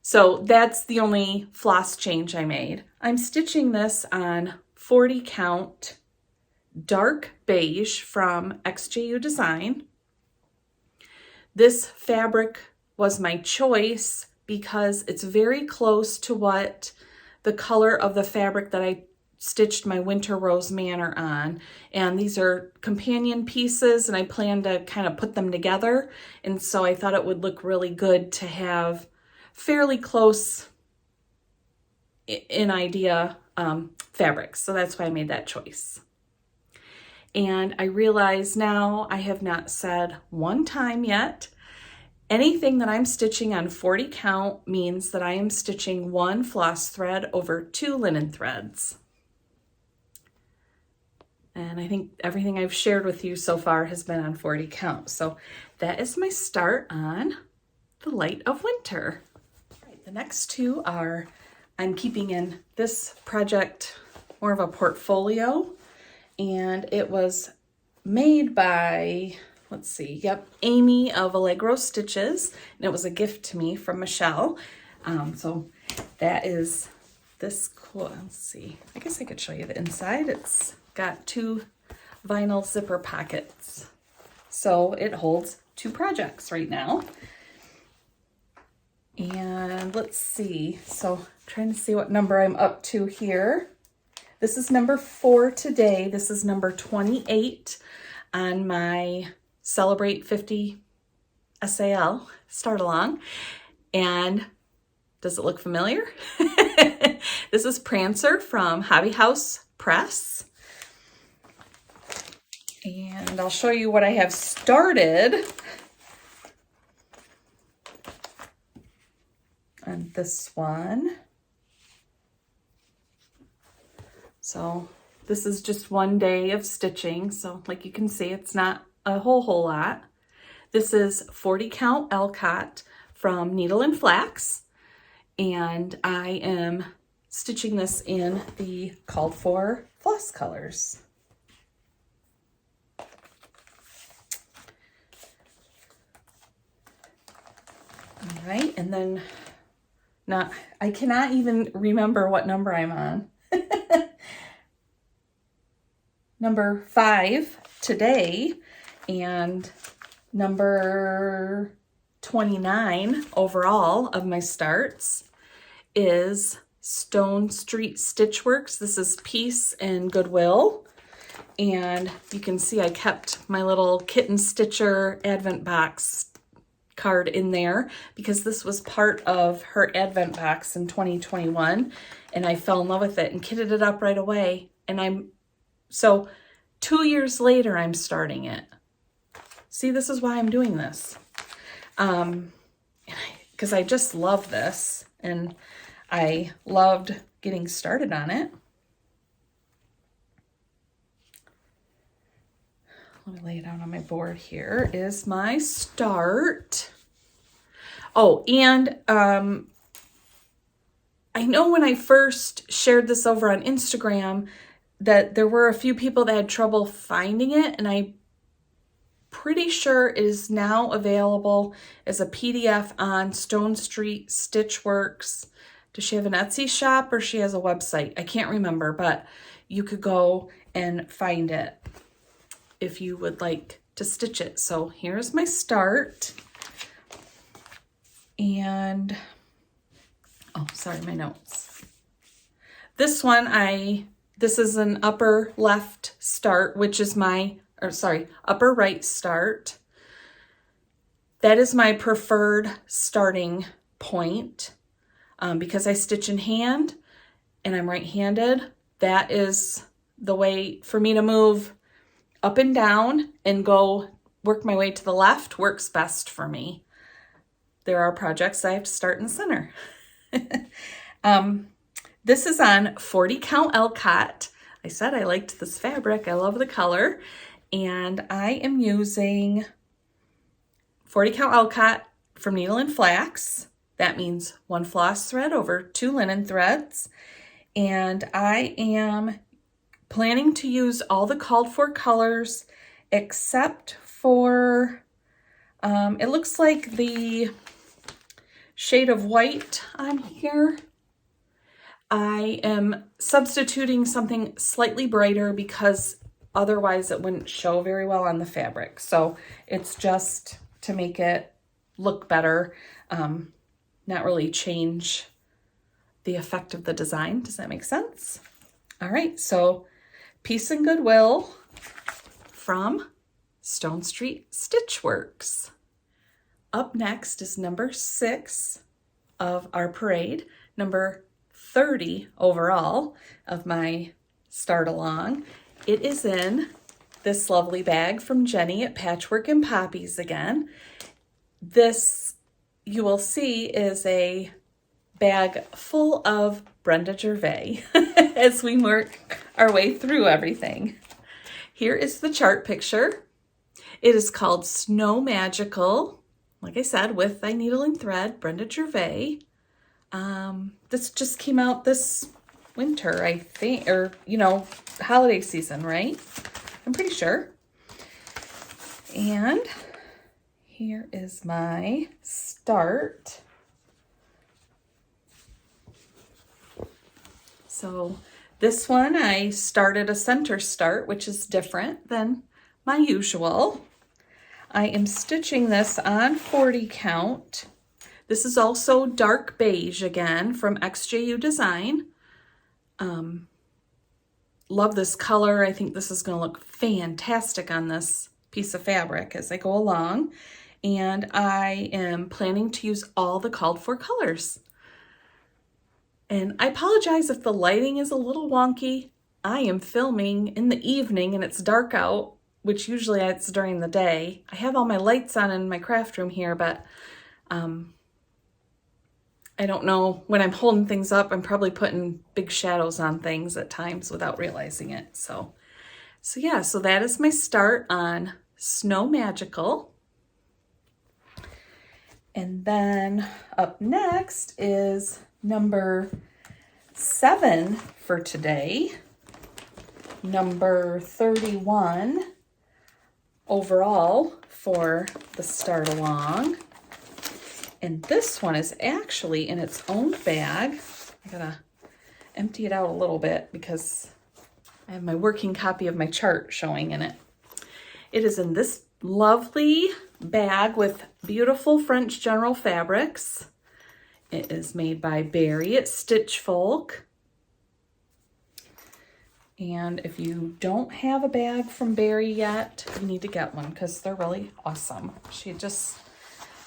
So that's the only floss change I made. I'm stitching this on 40 count dark beige from xjudesign. This fabric was my choice because it's very close to what the color of the fabric that I stitched my Winter Rose Manor on. And these are companion pieces and I plan to kind of put them together. And so I thought it would look really good to have fairly close in idea fabrics. So that's why I made that choice. And I realize now I have not said one time yet, anything that I'm stitching on 40 count means that I am stitching 1 floss thread over 2 linen threads. And I think everything I've shared with you so far has been on 40 count. So that is my start on the Light of Winter. The next two are, I'm keeping in this project more of a portfolio, and it was made by, let's see, yep, Amy of Allegro Stitches, and it was a gift to me from Michelle. So that is this cool, let's see, I guess I could show you the inside. It's got 2 vinyl zipper pockets. So it holds 2 projects right now. And let's see, so I'm trying to see what number I'm up to here. This is number 4 today. This is number 28 on my Celebrate 50 SAL start along. And does it look familiar? This is Prancer from Hobby House Press. And I'll show you what I have started on this one. So this is just one day of stitching. So like you can see, it's not a whole lot. This is 40 count Elcott from Needle and Flax. And I am stitching this in the called for floss colors. All right, and then now, I cannot even remember what number I'm on. Number 5 today, and number 29 overall of my starts is Stone Street Stitchworks. This is Peace and Goodwill. And you can see I kept my little Kitten Stitcher Advent box card in there because this was part of her Advent box in 2021 and I fell in love with it and kitted it up right away. And so 2 years later, I'm starting it. See, this is why I'm doing this. Because I just love this and I loved getting started on it. Let me lay it out on my board here. Is my start. Oh, and I know when I first shared this over on Instagram that there were a few people that had trouble finding it, and I'm pretty sure it is now available as a PDF on Stone Street Stitchworks. Does she have an Etsy shop or she has a website? I can't remember, but you could go and find it if you would like to stitch it. So here's my start. And, oh, sorry, my notes. This one, this is an upper left start, which is upper right start. That is my preferred starting point because I stitch in hand and I'm right-handed. That is the way for me to move up and down and go work my way to the left works best for me. There are projects I have to start in the center. This is on 40 count Elcott. I said I liked this fabric. I love the color. And I am using 40 count Elcott from Needle and Flax. That means 1 floss thread over 2 linen threads. And I am planning to use all the called for colors except for It looks like the shade of white on here, I am substituting something slightly brighter because otherwise it wouldn't show very well on the fabric. So it's just to make it look better, not really change the effect of the design. Does that make sense? All right, so Peace and Goodwill from Stone Street Stitchworks. Up next is number 6 of our parade, number 30 overall of my start along. It is in this lovely bag from Jenni at Patchwork and Poppies again. This, you will see, is a bag full of Brenda Gervais as we work our way through everything. Here is the chart picture. It is called Snow Magical, like I said, with thy needle and thread, Brenda Gervais. This just came out this winter, I think, or, holiday season, right? I'm pretty sure. And here is my start. So this one, I started a center start, which is different than my usual. I am stitching this on 40 count. This is also dark beige again from xjudesign. Love this color. I think this is going to look fantastic on this piece of fabric as I go along. And I am planning to use all the called for colors. And I apologize if the lighting is a little wonky. I am filming in the evening and it's dark out, which usually it's during the day. I have all my lights on in my craft room here, but I don't know, when I'm holding things up, I'm probably putting big shadows on things at times without realizing it. So yeah, so that is my start on Snow Magical. And then up next is number 7 for today, number 31 overall for the start along. And this one is actually in its own bag. I gotta empty it out a little bit because I have my working copy of my chart showing in it. It is in this lovely bag with beautiful French general fabrics. It is made by Barrie at stitchfolk. And if you don't have a bag from Barrie yet, you need to get one because they're really awesome. She just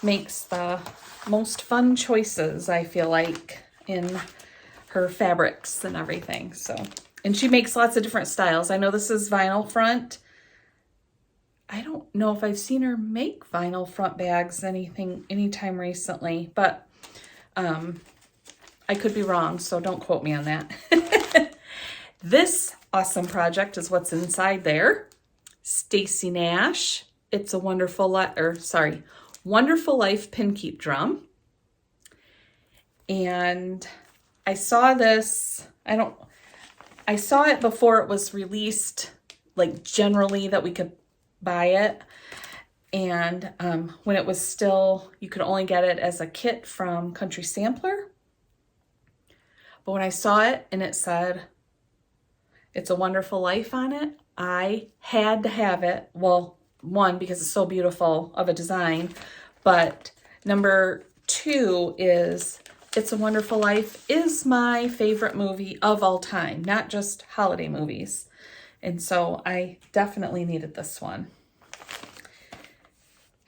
makes the most fun choices, I feel like, in her fabrics and everything. And she makes lots of different styles. I know this is vinyl front. I don't know if I've seen her make vinyl front bags anytime recently, but I could be wrong, so don't quote me on that. This awesome project is what's inside there. Stacy Nash, It's a Wonderful Wonderful Life Pin Keep Drum. And I saw this, I saw it before it was released, like generally that we could buy it. And when it was still, you could only get it as a kit from Country Sampler. But when I saw it and it said, It's a Wonderful Life on it, I had to have it. Well, 1, because it's so beautiful of a design, but number 2 is It's a Wonderful Life is my favorite movie of all time, not just holiday movies. And so I definitely needed this one.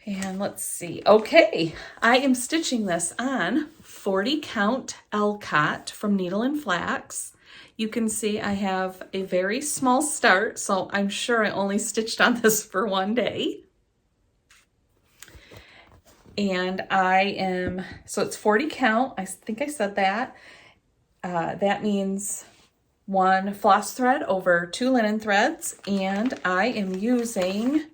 And let's see. Okay, I am stitching this on 40 count L-Cot from Needle and Flax. You can see I have a very small start, so I'm sure I only stitched on this for 1 day. And so it's 40 count. I think I said that. That means 1 floss thread over 2 linen threads. And I am using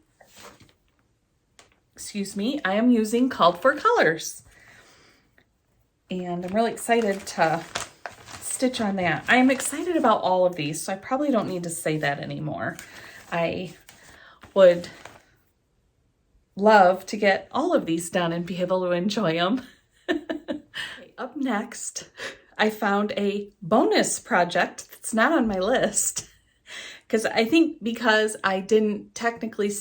Called for Colors. And I'm really excited to stitch on that. I'm excited about all of these, so I probably don't need to say that anymore. I would love to get all of these done and be able to enjoy them. Okay, up next, I found a bonus project that's not on my list because I didn't technically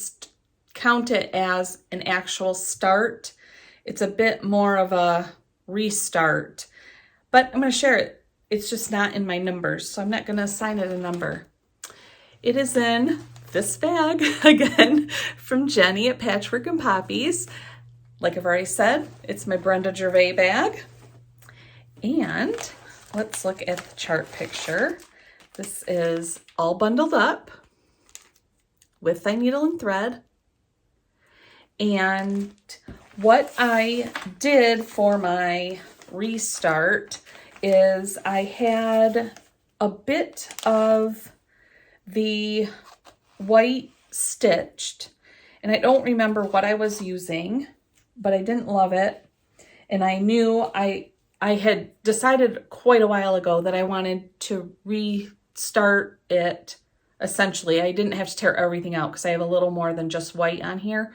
count it as an actual start. It's a bit more of a restart, but I'm going to share it. It's just not in my numbers, so I'm not going to assign it a number. It is in this bag, again, from Jenni at Patchwork and Poppies. Like I've already said, it's my Brenda Gervais bag. And let's look at the chart picture. This is all bundled up with thy needle and thread. And what I did for my restart is I had a bit of the white stitched, and I don't remember what I was using, but I didn't love it. And I knew I had decided quite a while ago that I wanted to restart it. Essentially, I didn't have to tear everything out because I have a little more than just white on here.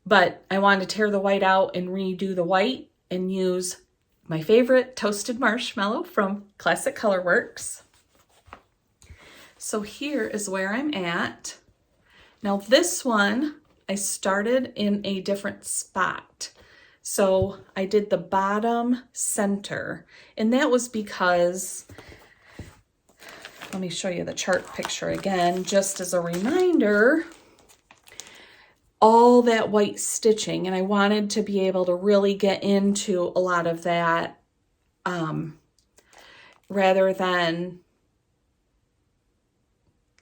But I wanted to tear the white out and redo the white and use my favorite toasted marshmallow from Classic Colorworks. So here is where I'm at. Now this one, I started in a different spot. So I did the bottom center, and that was because, let me show you the chart picture again, just as a reminder, all that white stitching, and I wanted to be able to really get into a lot of that rather than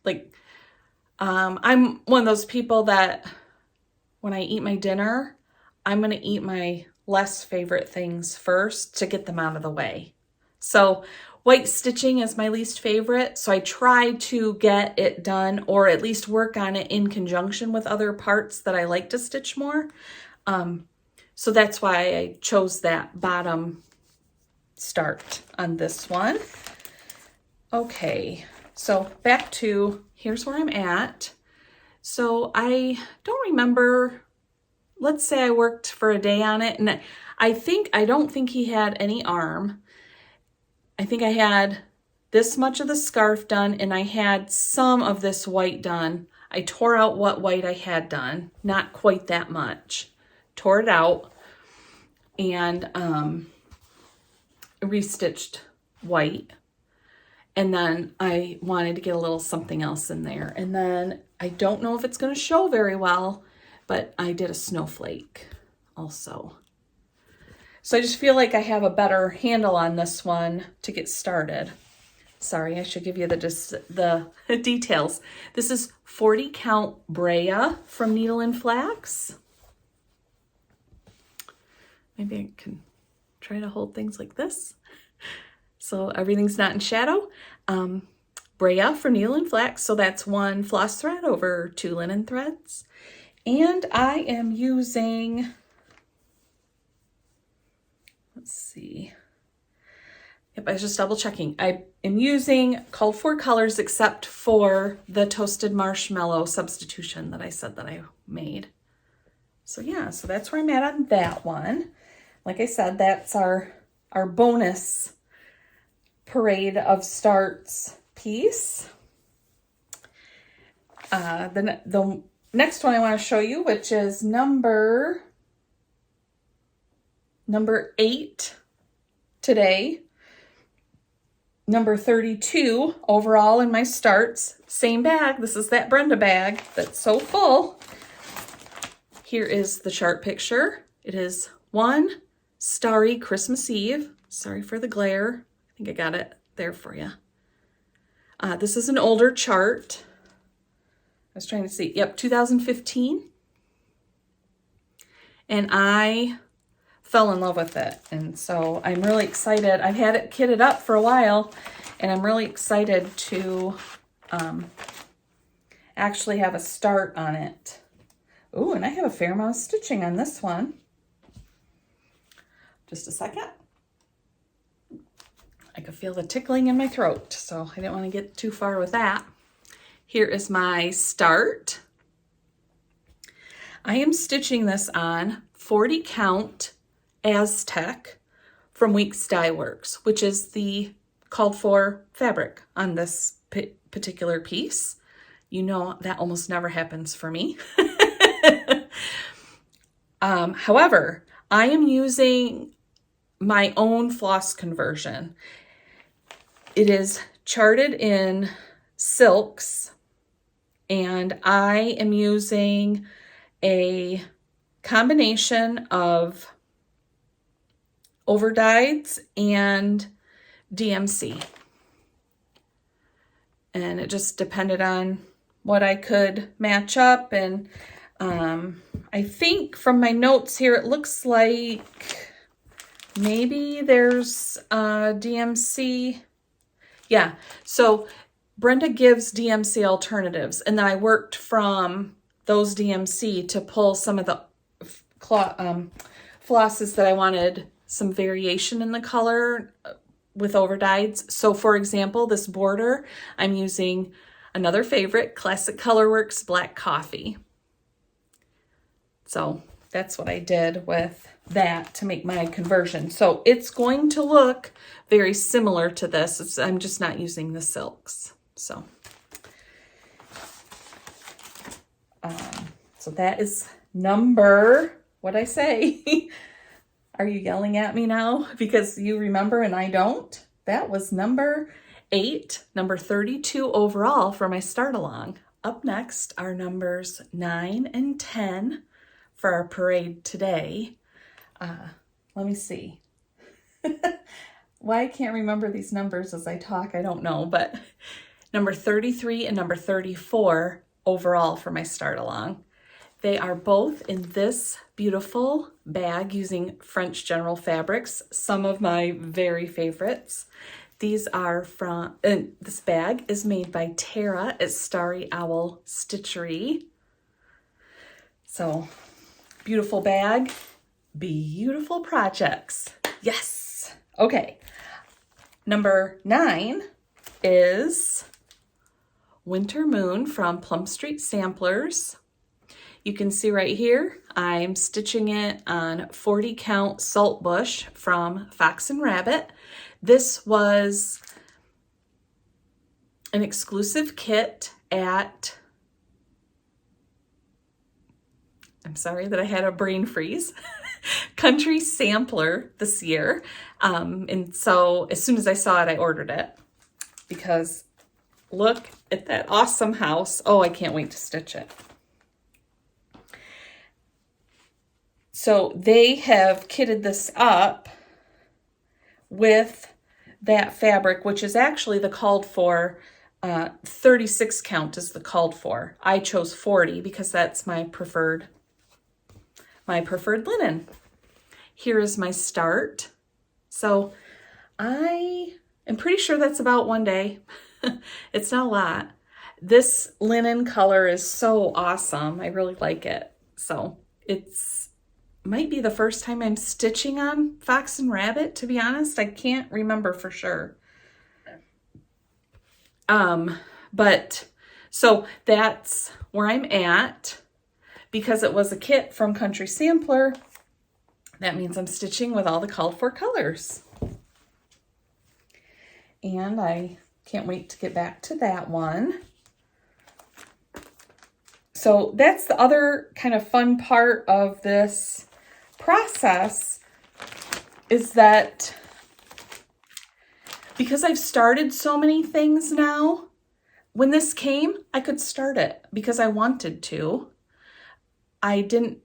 like, I'm one of those people that when I eat my dinner, I'm going to eat my less favorite things first to get them out of the way. So white stitching is my least favorite. So I try to get it done or at least work on it in conjunction with other parts that I like to stitch more. So that's why I chose that bottom start on this one. Okay, so back to here's where I'm at. So I don't remember, let's say I worked for a day on it, and I don't think he had any arm. I think I had this much of the scarf done, and I had some of this white done. I tore out what white I had done, not quite that much. Tore it out and restitched white. And then I wanted to get a little something else in there. And then I don't know if it's going to show very well, but I did a snowflake also. So I just feel like I have a better handle on this one to get started. Sorry, I should give you the details. This is 40 count Barrie from Needle and Flax. Maybe I can try to hold things like this so everything's not in shadow. Barrie from Needle and Flax, so that's 1 floss thread over 2 linen threads. And I am using, let's see. Yep, I was just double checking. I am using called for colors except for the toasted marshmallow substitution that I said that I made. So yeah, so that's where I'm at on that one. Like I said, that's our bonus parade of starts piece. The next one I want to show you, which is number 8 today, number 32 overall in my starts. Same bag. This is that Brenda bag that's so full. Here is the chart picture. It is one starry Christmas Eve. Sorry for the glare. I think I got it there for you. This is an older chart. I was trying to see. Yep, 2015. And I fell in love with it. And so I'm really excited. I've had it kitted up for a while, and I'm really excited to actually have a start on it. Ooh, and I have a fair amount of stitching on this one. Just a second. I could feel the tickling in my throat, so I didn't want to get too far with that. Here is my start. I am stitching this on 40 count Aztec from Weeks Dye Works, which is the called for fabric on this particular piece. You know, that almost never happens for me. However, I am using my own floss conversion. It is charted in silks, and I am using a combination of overdyes and DMC. And it just depended on what I could match up. And I think from my notes here, it looks like maybe there's DMC. Yeah, so Brenda gives DMC alternatives, and then I worked from those DMC to pull some of the flosses that I wanted some variation in the color with overdyes. So for example, this border, I'm using another favorite, Classic Colorworks Black Coffee. So that's what I did with that to make my conversion. So it's going to look very similar to this. I'm just not using the silks. So that is number, what'd I say? Are you yelling at me now because you remember and I don't? That was number 8, number 32 overall for my start along. Up next are numbers 9 and 10 for our parade today. Let me see. Why I can't remember these numbers as I talk, I don't know, but number 33 and number 34 overall for my start along. They are both in this beautiful bag using French General Fabrics, some of my very favorites. These are from, this bag is made by Tara at starryowlstitchery. So, beautiful bag, beautiful projects. Yes. Okay. Number 9 is Winter Moon from Plum Street Samplers. You can see right here, I'm stitching it on 40 count Saltbush from Fox and Rabbit. This was an exclusive kit at, I'm sorry that I had a brain freeze, Country Sampler this year. And so as soon as I saw it, I ordered it because look at that awesome house. Oh, I can't wait to stitch it. So they have kitted this up with that fabric, which is actually the called for, 36 count is the called for. I chose 40 because that's my preferred linen. Here is my start. So I am pretty sure that's about 1 day. It's not a lot. This linen color is so awesome. I really like it. So it's might be the first time I'm stitching on Fox and Rabbit, to be honest. I can't remember for sure. But so that's where I'm at. Because it was a kit from Country Sampler, that means I'm stitching with all the called for colors. And I can't wait to get back to that one. So that's the other kind of fun part of this process, is that because I've started so many things now, when this came, I could start it because I wanted to. I didn't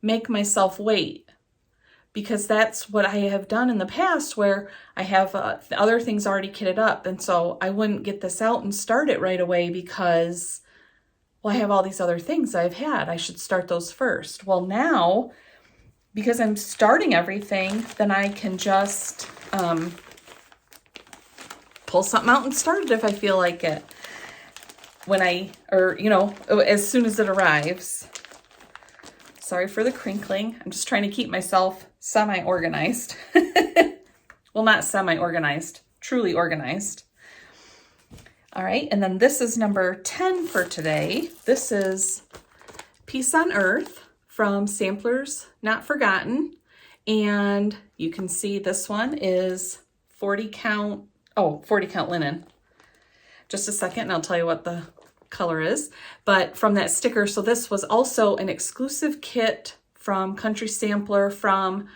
make myself wait, because that's what I have done in the past where I have other things already kitted up. And so I wouldn't get this out and start it right away because, well, I have all these other things I've had. I should start those first. Well, now, because I'm starting everything, then I can just pull something out and start it if I feel like it. As soon as it arrives. Sorry for the crinkling. I'm just trying to keep myself semi-organized. Well, not semi-organized, truly organized. All right, and then this is number 10 for today. This is Peace on Earth from Samplers Not Forgotten. And you can see this one is 40 count linen. Just a second and I'll tell you what the color is. But from that sticker, so this was also an exclusive kit from Country Sampler from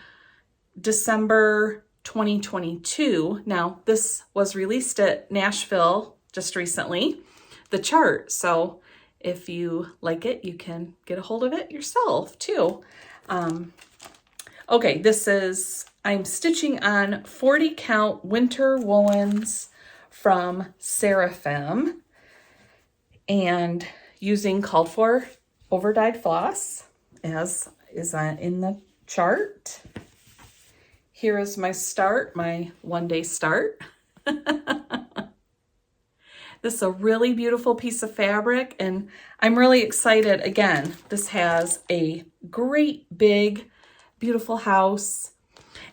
December 2022. Now, this was released at Nashville just recently, the chart. So if you like it, you can get a hold of it yourself too. Okay, I'm stitching on 40 count winter woolens from Seraphim and using called for over dyed floss as is in the chart. Here is my start, my 1-day start. This is a really beautiful piece of fabric and I'm really excited. Again, this has a great big, beautiful house.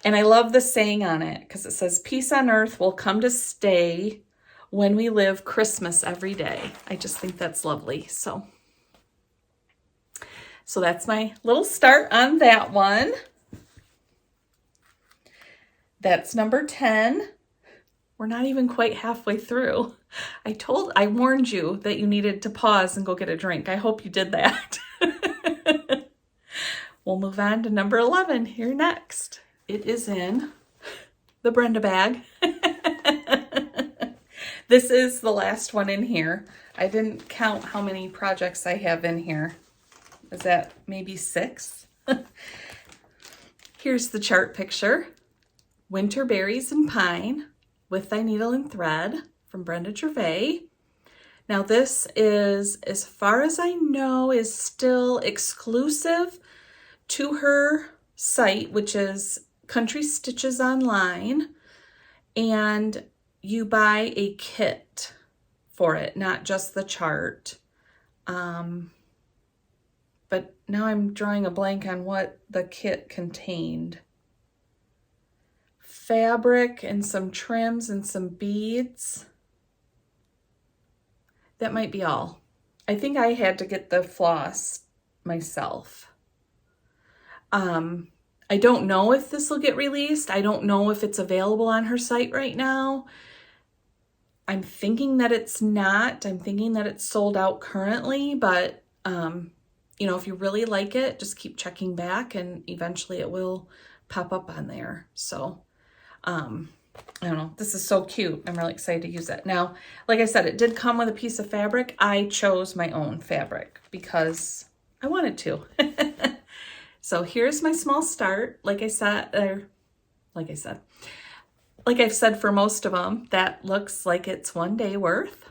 And I love the saying on it because it says, peace on earth will come to stay when we live Christmas every day. I just think that's lovely. So that's my little start on that one. That's number 10. We're not even quite halfway through. I warned you that you needed to pause and go get a drink. I hope you did that. We'll move on to number 11 here next. It is in the Brenda bag. This is the last one in here. I didn't count how many projects I have in here. Is that maybe 6? Here's the chart picture. Winter Berries and Pine with Thy Needle and Thread from Brenda Gervais. Now this is, as far as I know, is still exclusive to her site, which is Country Stitches Online, and you buy a kit for it, not just the chart. But now I'm drawing a blank on what the kit contained. Fabric and some trims and some beads. That might be all. I think I had to get the floss myself. I don't know if this will get released. I don't know if it's available on her site right now. I'm thinking that it's not. I'm thinking that it's sold out currently, but you know, if you really like it, just keep checking back and eventually it will pop up on there. So I don't know. This is so cute. I'm really excited to use it. Now, like I said, it did come with a piece of fabric. I chose my own fabric because I wanted to. So here's my small start. Like I've said for most of them, that looks like it's 1 day worth.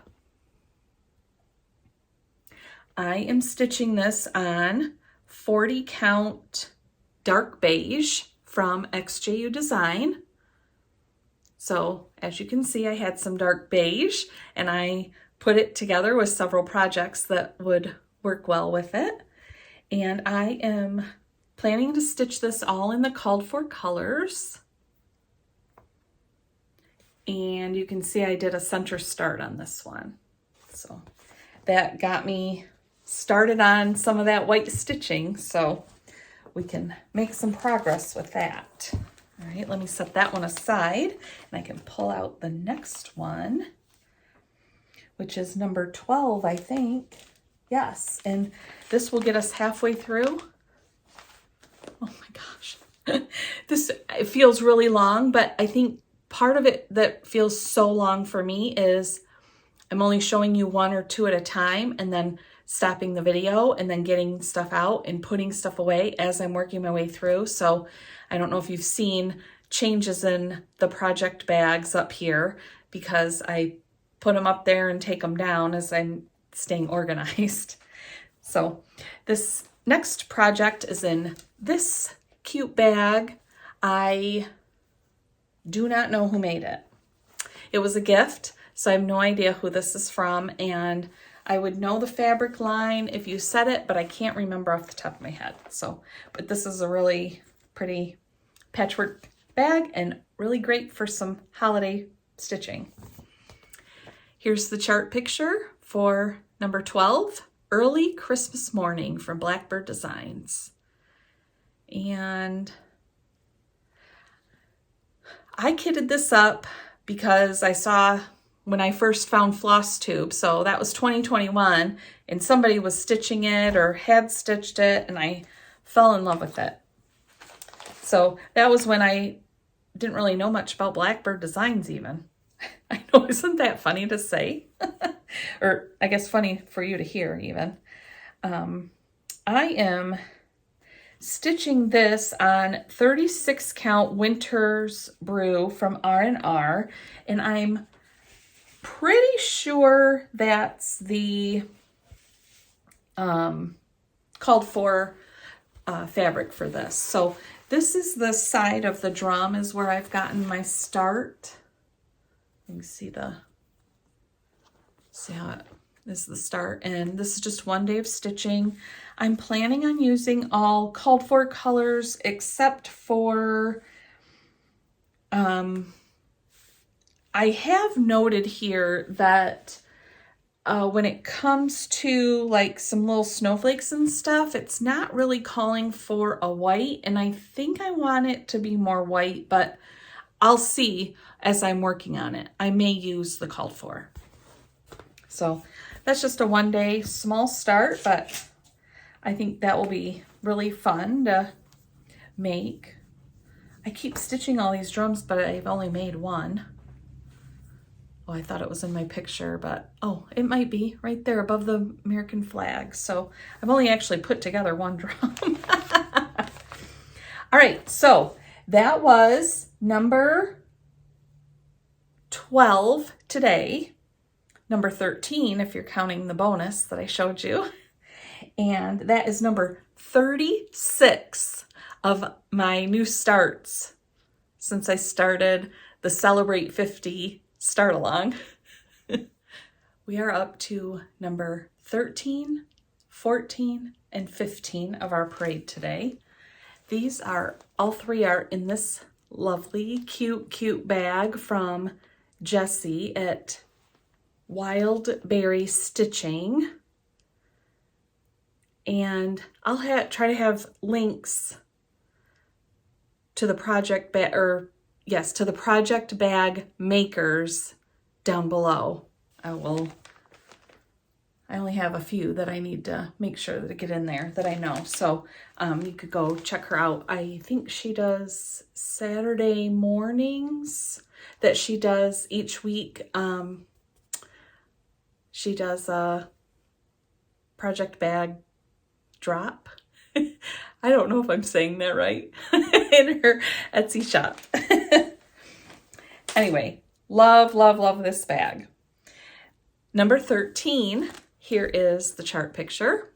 I am stitching this on 40 count dark beige from xjudesign. So as you can see, I had some dark beige and I put it together with several projects that would work well with it. And I am planning to stitch this all in the called for colors. And you can see I did a center start on this one. So that got me started on some of that white stitching, so we can make some progress with that. All right, let me set that one aside and I can pull out the next one, which is number 12, I think. Yes, and this will get us halfway through. Oh my gosh. It feels really long, but I think part of it that feels so long for me is I'm only showing you 1 or 2 at a time and then stopping the video and then getting stuff out and putting stuff away as I'm working my way through. So I don't know if you've seen changes in the project bags up here because I put them up there and take them down as I'm staying organized. So this next project is in this cute bag. I do not know who made it. It was a gift, so I have no idea who this is from, and I would know the fabric line if you said it, but I can't remember off the top of my head. So, but this is a really pretty patchwork bag and really great for some holiday stitching. Here's the chart picture for number 12, Early Christmas Morning from Blackbird Designs. And I kitted this up because I saw when I first found Flosstube, so that was 2021, and somebody was stitching it or had stitched it, and I fell in love with it. So that was when I didn't really know much about Blackbird Designs even. I know, isn't that funny to say? Or I guess funny for you to hear even. I am stitching this on 36 count Winter's Brew from R&R, and I'm pretty sure that's the called for fabric for this. So this is the side of the drum is where I've gotten my start. You can see how it is the start, and this is just one day of stitching. I'm planning on using all called for colors except for I have noted here that when it comes to like some little snowflakes and stuff, it's not really calling for a white, and I think I want it to be more white, but I'll see as I'm working on it. I may use the called for. So that's just a one day small start, but I think that will be really fun to make. I keep stitching all these drums, but I've only made one. Oh, I thought it was in my picture, but oh, it might be right there above the American flag. So I've only actually put together one drum. All right, so that was number 12 today. Number 13, if you're counting the bonus that I showed you. And that is number 36 of my new starts since I started the Celebrate 50 start along. We are up to number 13, 14, and 15 of our parade today. These are, all three are in this lovely, cute bag from Jessie at Wild Barrie Stitching. And I'll try to have links to the project bag, to the project bag makers down below. I only have a few that I need to make sure that I get in there that I know. So you could go check her out. I think she does Saturday mornings that she does each week. She does a project bag drop. I don't know if I'm saying that right. In her Etsy shop. Anyway, love this bag. Number 13, here is the chart picture.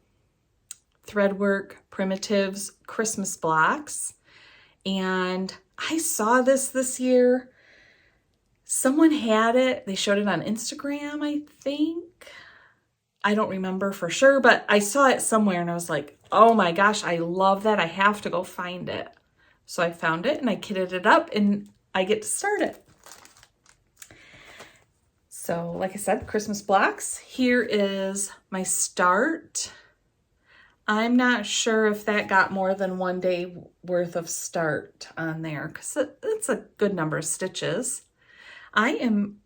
Threadwork Primitives Christmas blocks. And I saw this year. Someone had it. They showed it on Instagram, I think. I don't remember for sure, but I saw it somewhere and I was like, oh my gosh, I love that. I have to go find it. So I found it and I kitted it up and I get to start it. So like I said, Christmas blocks. Here is my start. I'm not sure if that got more than one day worth of start on there because it's a good number of stitches. I am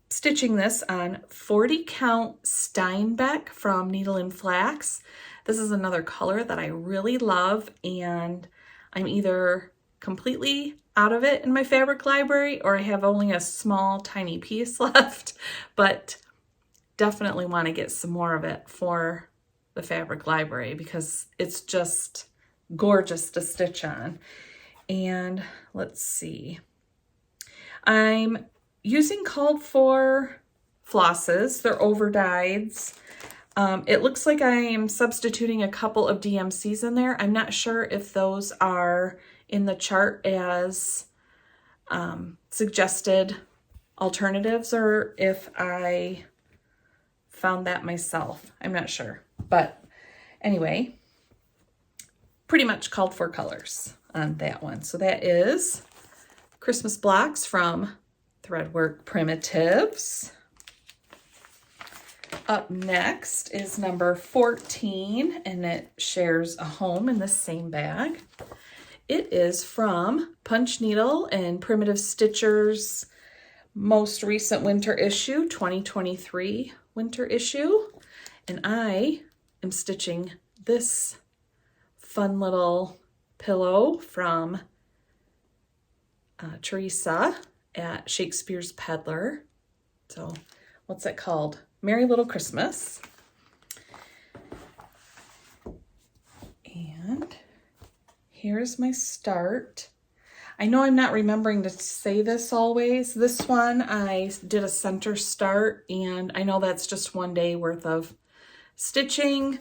stitching this on 40 count Steinbeck from Needle and Flax. This is another color that I really love, and I'm either completely out of it in my fabric library or I have only a small tiny piece left, but definitely want to get some more of it for the fabric library because it's just gorgeous to stitch on. And let's see, I'm using called for flosses. They're over dyeds. It looks like I am substituting a couple of DMCs in there. I'm not sure if those are in the chart as suggested alternatives or if I found that myself. I'm not sure. But anyway, pretty much called for colors on that one. So that is Christmas blocks from Threadwork Primitives. Up next is number 14, and it shares a home in the same bag. It is from Punch Needle and Primitive Stitchers' most recent winter issue, 2023 winter issue. And I am stitching this fun little pillow from Theresa at Shakespeare's Peddler. So what's it called? Merry Little Christmas. And here's my start. I know I'm not remembering to say this always. This one I did a center start, and I know that's just one day worth of stitching.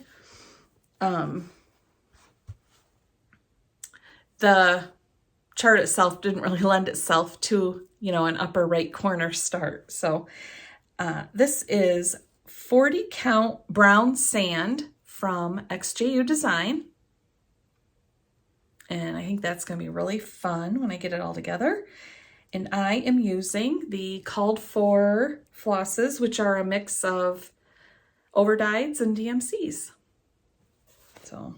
The chart itself didn't really lend itself to, an upper right corner start. So this is 40 count brown sand from xjudesign. And I think that's going to be really fun when I get it all together. And I am using the called for flosses, which are a mix of overdyes and DMCs. So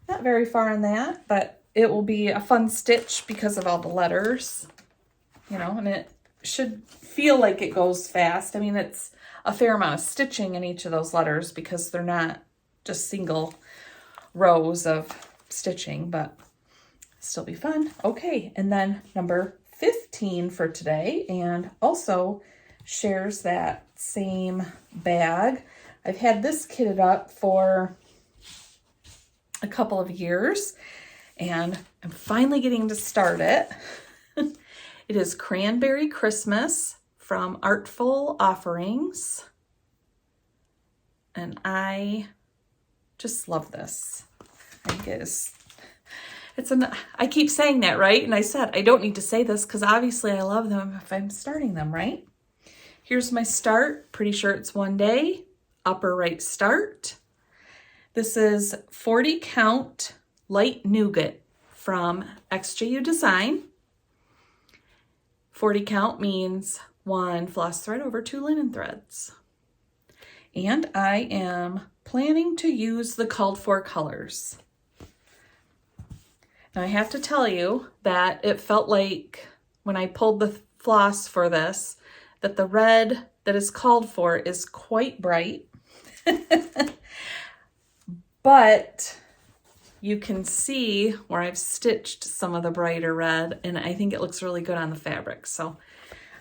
not very far on that, but it will be a fun stitch because of all the letters, and it should feel like it goes fast. I mean, it's a fair amount of stitching in each of those letters because they're not just single rows of stitching, but still be fun. Okay, and then number 15 for today, and also shares that same bag. I've had this kitted up for a couple of years, and I'm finally getting to start it. It is Cranberry Christmas from Artful Offerings, and I just love this. I think I keep saying that, right? And I said I don't need to say this because obviously I love them if I'm starting them, right? Here's my start. Pretty sure it's one day. Upper right start. This is 40 count light nougat from xjudesign. 40 count means 1 floss thread over 2 linen threads. And I am planning to use the called for colors. Now I have to tell you that it felt like when I pulled the floss for this, that the red that is called for is quite bright. But you can see where I've stitched some of the brighter red, and I think it looks really good on the fabric. So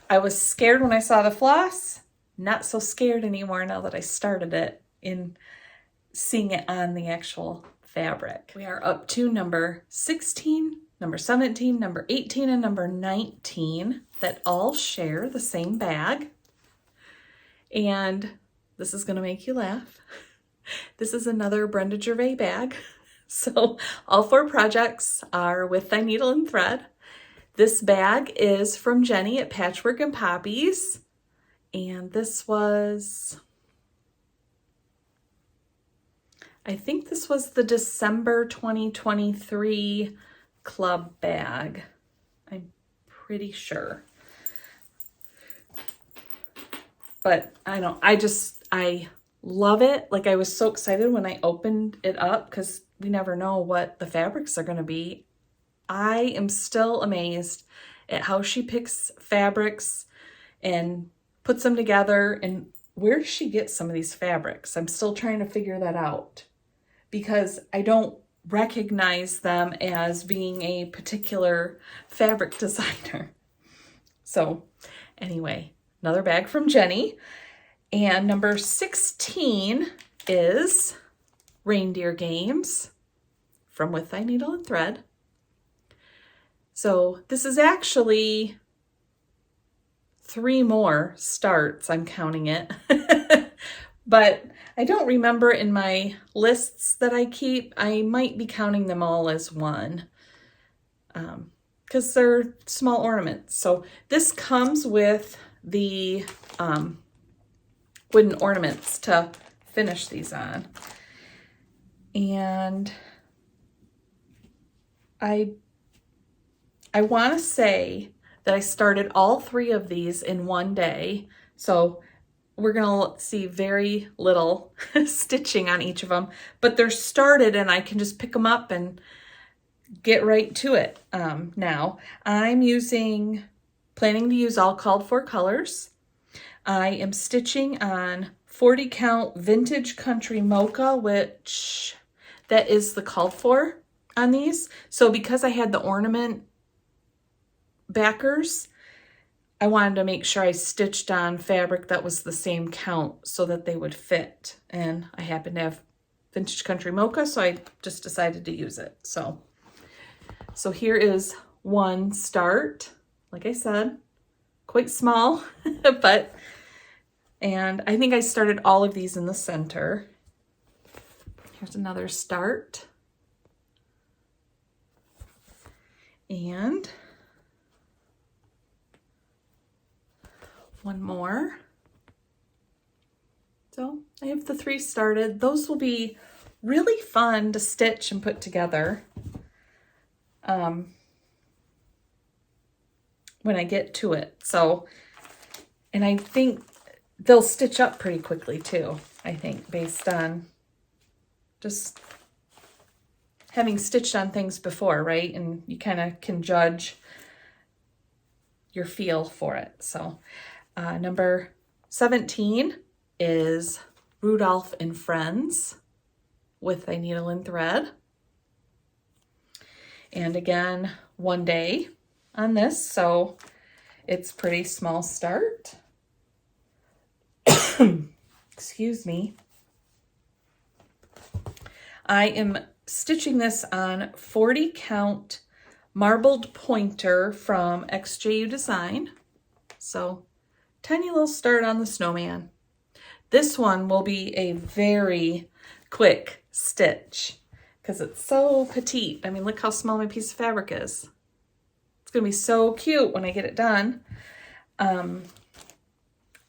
I was scared when I saw the floss, not so scared anymore now that I started it in seeing it on the actual fabric. We are up to number 16, number 17, number 18, and number 19 that all share the same bag. And this is going to make you laugh. This is another Brenda Gervais bag. So all 4 projects are with Thy Needle and Thread. This bag is from Jenni at Patchwork and Poppies. And this was, I think this was the December 2023 club bag. I'm pretty sure. But I love it. Like, I was so excited when I opened it up because we never know what the fabrics are going to be. I am still amazed at how she picks fabrics and puts them together, and where does she get some of these fabrics? I'm still trying to figure that out because I don't recognize them as being a particular fabric designer. So anyway, another bag from Jenni. And number 16 is Reindeer Games from With Thy Needle and Thread. So this is actually 3 more starts, I'm counting it. But I don't remember in my lists that I keep. I might be counting them all as one because they're small ornaments. So this comes with the wooden ornaments to finish these on. And I want to say that I started all 3 of these in one day. So we're gonna see very little stitching on each of them, but they're started and I can just pick them up and get right to it. Now I'm planning to use all called for colors. I am stitching on 40 count vintage country mocha, which that is the called for on these. So because I had the ornament backers, I wanted to make sure I stitched on fabric that was the same count so that they would fit. And I happen to have vintage country mocha, so I just decided to use it. So here is one start. Like I said, quite small, and I think I started all of these in the center. Here's another start. And one more. So I have the 3 started. Those will be really fun to stitch and put together when I get to it. So, and I think they'll stitch up pretty quickly too, I think, based on just having stitched on things before, right? And you kind of can judge your feel for it. So number 17 is Rudolph and Friends with a needle and thread. And again, one day on this, so it's pretty small start. Excuse me. I am stitching this on 40 count marbled pointer from xjudesign. So tiny little start on the snowman. This one will be a very quick stitch because it's so petite. I mean, look how small my piece of fabric is. It's gonna be so cute when I get it done.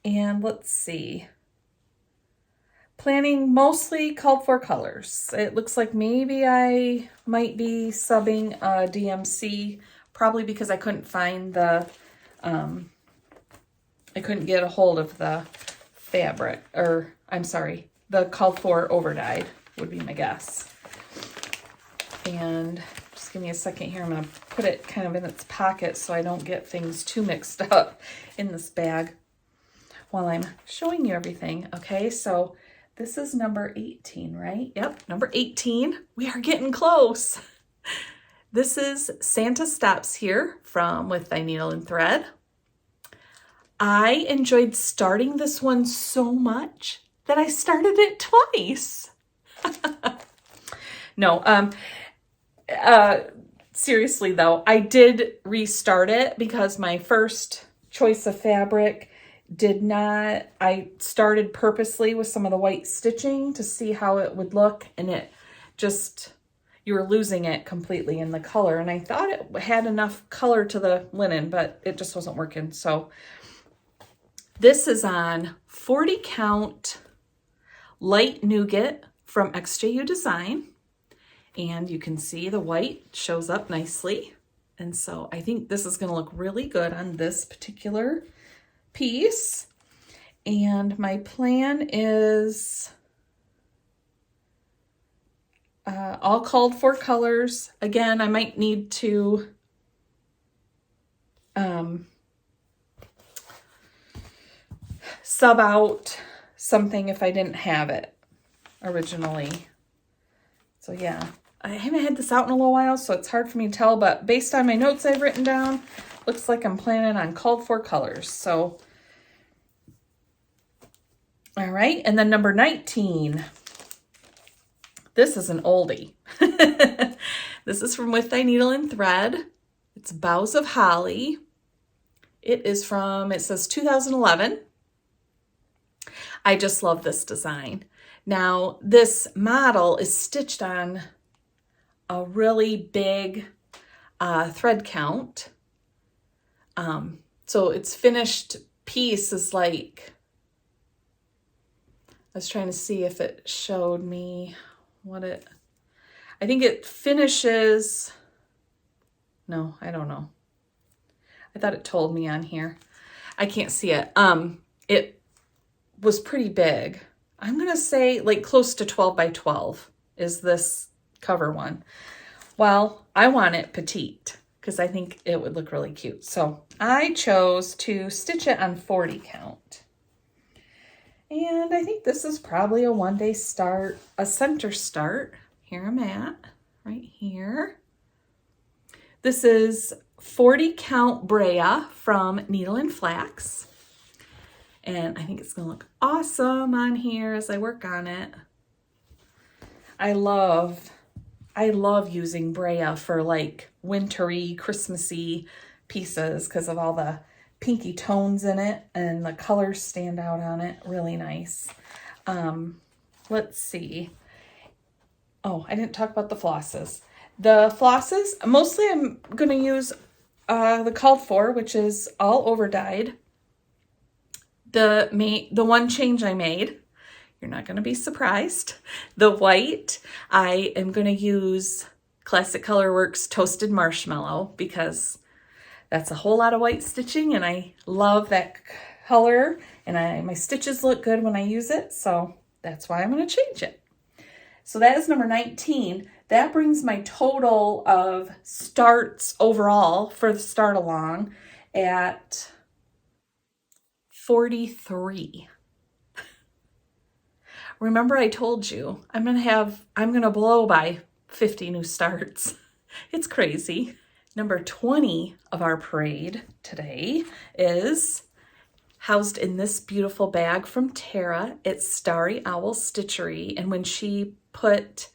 And let's see. Planning mostly called for colors. It looks like maybe I might be subbing a DMC, probably because I couldn't find the, I couldn't get a hold of the fabric, or I'm sorry, the called for overdyed would be my guess. And just give me a second here. I'm going to put it kind of in its pocket so I don't get things too mixed up in this bag while I'm showing you everything. Okay, so this is number 18, right? Yep, number 18. We are getting close. This is Santa Stops Here from With Thy Needle and Thread. I enjoyed starting this one so much that I started it twice. No, seriously though, I did restart it because my first choice of fabric did not, I started purposely with some of the white stitching to see how it would look, and it just, you were losing it completely in the color, and I thought it had enough color to the linen, but it just wasn't working. So this is on 40 count light nougat from xjudesign, and you can see the white shows up nicely, and so I think this is going to look really good on this particular piece. And my plan is all called for colors. Again, I might need to sub out something if I didn't have it originally. So yeah, I haven't had this out in a little while, so it's hard for me to tell, but based on my notes I've written down, looks like I'm planning on called for colors. So, all right. And then number 19. This is an oldie. This is from With Thy Needle and Thread. It's Boughs of Holly. It is from, it says 2011. I just love this design. Now, this model is stitched on a really big thread count. So its finished piece is like, I was trying to see if it showed me what it, I think it finishes, no, I don't know. I thought it told me on here. I can't see it. was pretty big. I'm gonna say like close to 12 by 12 is this cover one. Well, I want it petite because I think it would look really cute. So I chose to stitch it on 40 count. And I think this is probably a 1-day start, a center start. Here I'm at, right here. This is 40 count Brea from Needle and Flax. And I think it's gonna look awesome on here as I work on it. I love using Brea for like wintry, Christmassy pieces because of all the pinky tones in it and the colors stand out on it. Really nice. Let's see. Oh, I didn't talk about the flosses. The flosses, mostly I'm going to use the called for, which is all over dyed. The one change I made, you're not going to be surprised. The white, I am going to use Classic Colorworks Toasted Marshmallow because that's a whole lot of white stitching and I love that color and my stitches look good when I use it. So that's why I'm going to change it. So that is number 19. That brings my total of starts overall for the start along at 43. Remember I told you I'm going to blow by 50 new starts. It's crazy. Number 20 of our parade today is housed in this beautiful bag from Tara. It's Starry Owl Stitchery. And when she put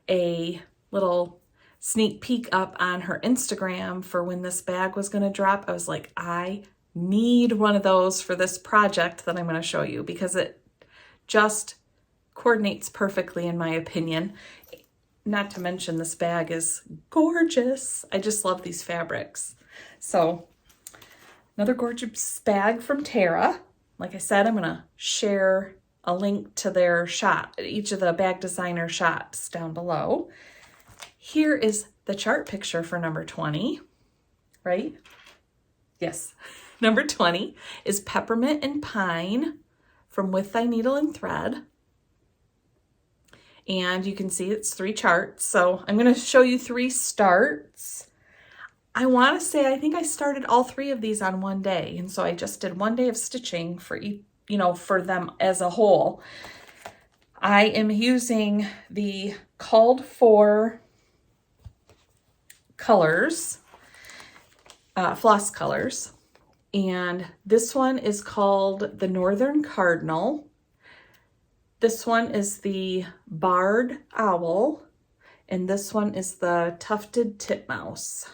a little sneak peek up on her Instagram for when this bag was going to drop, I was like, I need one of those for this project that I'm going to show you because it just coordinates perfectly in my opinion. Not to mention this bag is gorgeous. I just love these fabrics. So another gorgeous bag from Tara. Like I said, I'm gonna share a link to their shop, each of the bag designer shops down below. Here is the chart picture for number 20, right? Yes, number 20 is Peppermint and Pine from With Thy Needle and Thread. And you can see it's 3 charts. So I'm going to show you 3 starts. I want to say, I think I started all 3 of these on one day. And so I just did 1 day of stitching for each, for them as a whole. I am using the called for colors, floss colors. And this one is called the Northern Cardinal. This one is the Barred Owl, and this one is the Tufted Titmouse.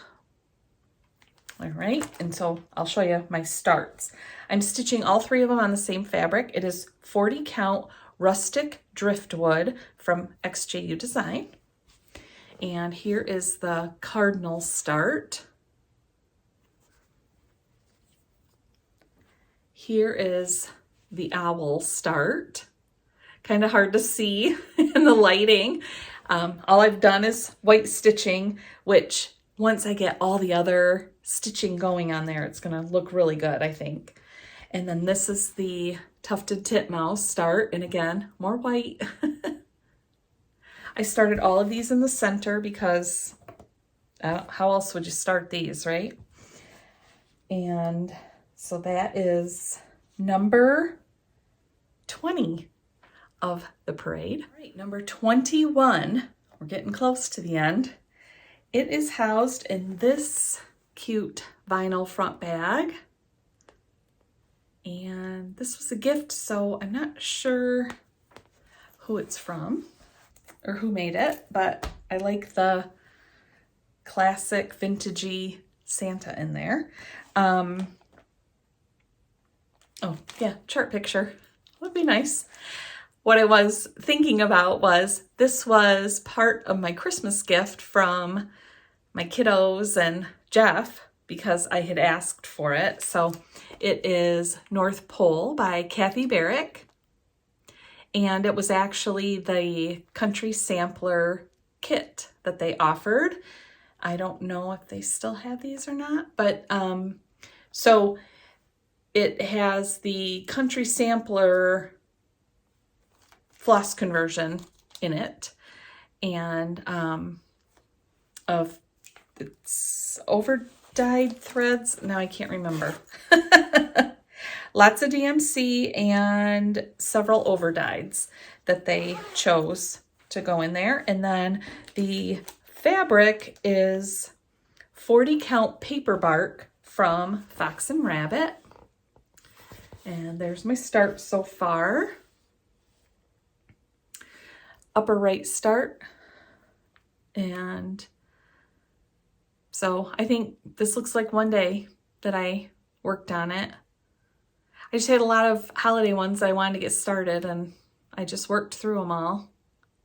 All right, and so I'll show you my starts. I'm stitching all 3 of them on the same fabric. It is 40 count Rustic Driftwood from xjudesign. And here is the Cardinal start. Here is the Owl start. Kind of hard to see in the lighting. All I've done is white stitching, which once I get all the other stitching going on there, it's gonna look really good, I think. And then this is the Tufted Titmouse start, and again, more white. I started all of these in the center because how else would you start these, right? And so that is number 20 of the parade. All right, number 21, we're getting close to the end. It is housed in this cute vinyl front bag. And this was a gift, so I'm not sure who it's from or who made it, but I like the classic vintagey Santa in there. Oh yeah, chart picture would be nice. What I was thinking about was this was part of my Christmas gift from my kiddos and Jeff because I had asked for it. So it is North Pole by kathybarrick. And it was actually the country sampler kit that they offered. I don't know if they still have these or not, but so it has the country sampler floss conversion in it, and of it's over dyed threads. Now I can't remember. Lots of DMC and several over dyeds that they chose to go in there. And then the fabric is 40 count paper bark from Fox and Rabbit. And there's my start so far. Upper right start. And so I think this looks like one day that I worked on it. I just had a lot of holiday ones I wanted to get started, and I just worked through them all.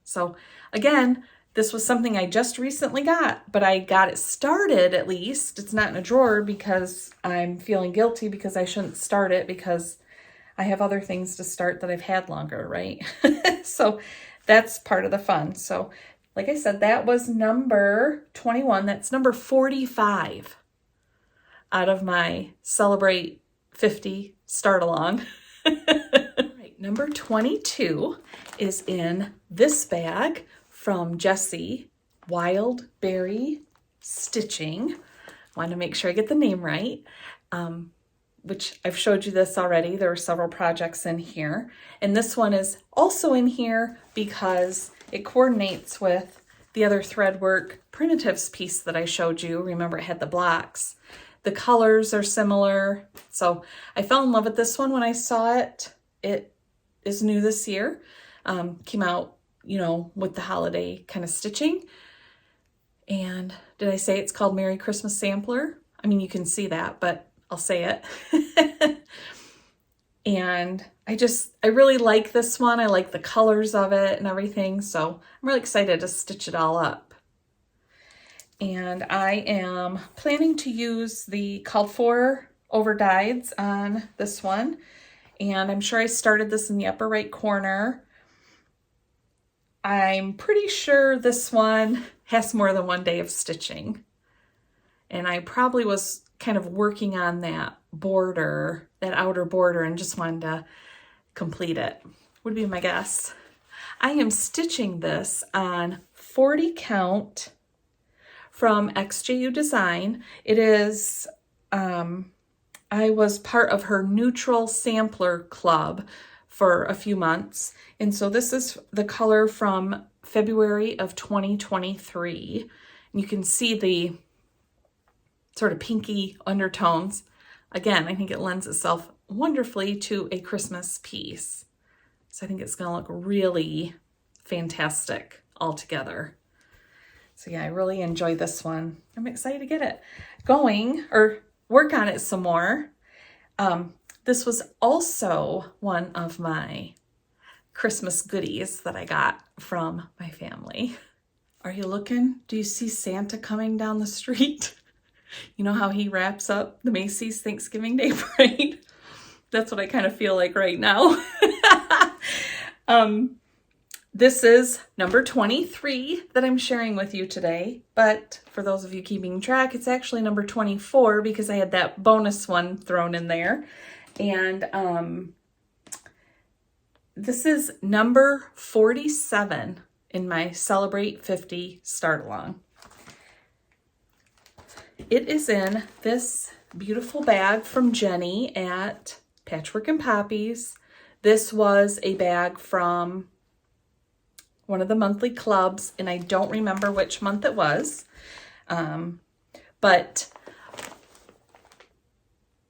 So again, this was something I just recently got, but I got it started at least. It's not in a drawer because I'm feeling guilty because I shouldn't start it because I have other things to start that I've had longer, right? So that's part of the fun. So like I said, that was number 21. That's number 45 out of my Celebrate 50 start along. All right, number 22 is in this bag from Jessie, Wild Berry Stitching. I want to make sure I get the name right, which I've showed you this already. There are several projects in here. And this one is also in here because it coordinates with the other Threadwork Primitives piece that I showed you. Remember, it had the blocks. The colors are similar. So I fell in love with this one when I saw it. It is new this year. Came out, with the holiday kind of stitching. And did I say it's called Merry Christmas Sampler? I mean, you can see that, but I'll say it. And I really like this one. I like the colors of it and everything. So I'm really excited to stitch it all up. And I am planning to use the called for over dyeds on this one. And I'm sure I started this in the upper right corner. I'm pretty sure this one has more than one day of stitching. And I probably was kind of working on that border, that outer border, and just wanted to complete it, would be my guess. I am stitching this on 40 count from xjudesign. It is, I was part of her neutral sampler club for a few months. And so this is the color from February of 2023. And you can see the sort of pinky undertones. Again, I think it lends itself wonderfully to a Christmas piece. So I think it's gonna look really fantastic all together. So yeah, I really enjoy this one. I'm excited to get it going or work on it some more. This was also one of my Christmas goodies that I got from my family. Are you looking? Do you see Santa coming down the street? You know how he wraps up the Macy's Thanksgiving Day Parade? That's what I kind of feel like right now. This is number 23 that I'm sharing with you today, but for those of you keeping track, it's actually number 24 because I had that bonus one thrown in there. And this is number 47 in my Celebrate 50 start along. It is in this beautiful bag from Jenni at Patchwork and Poppies. This was a bag from one of the monthly clubs, and I don't remember which month it was. But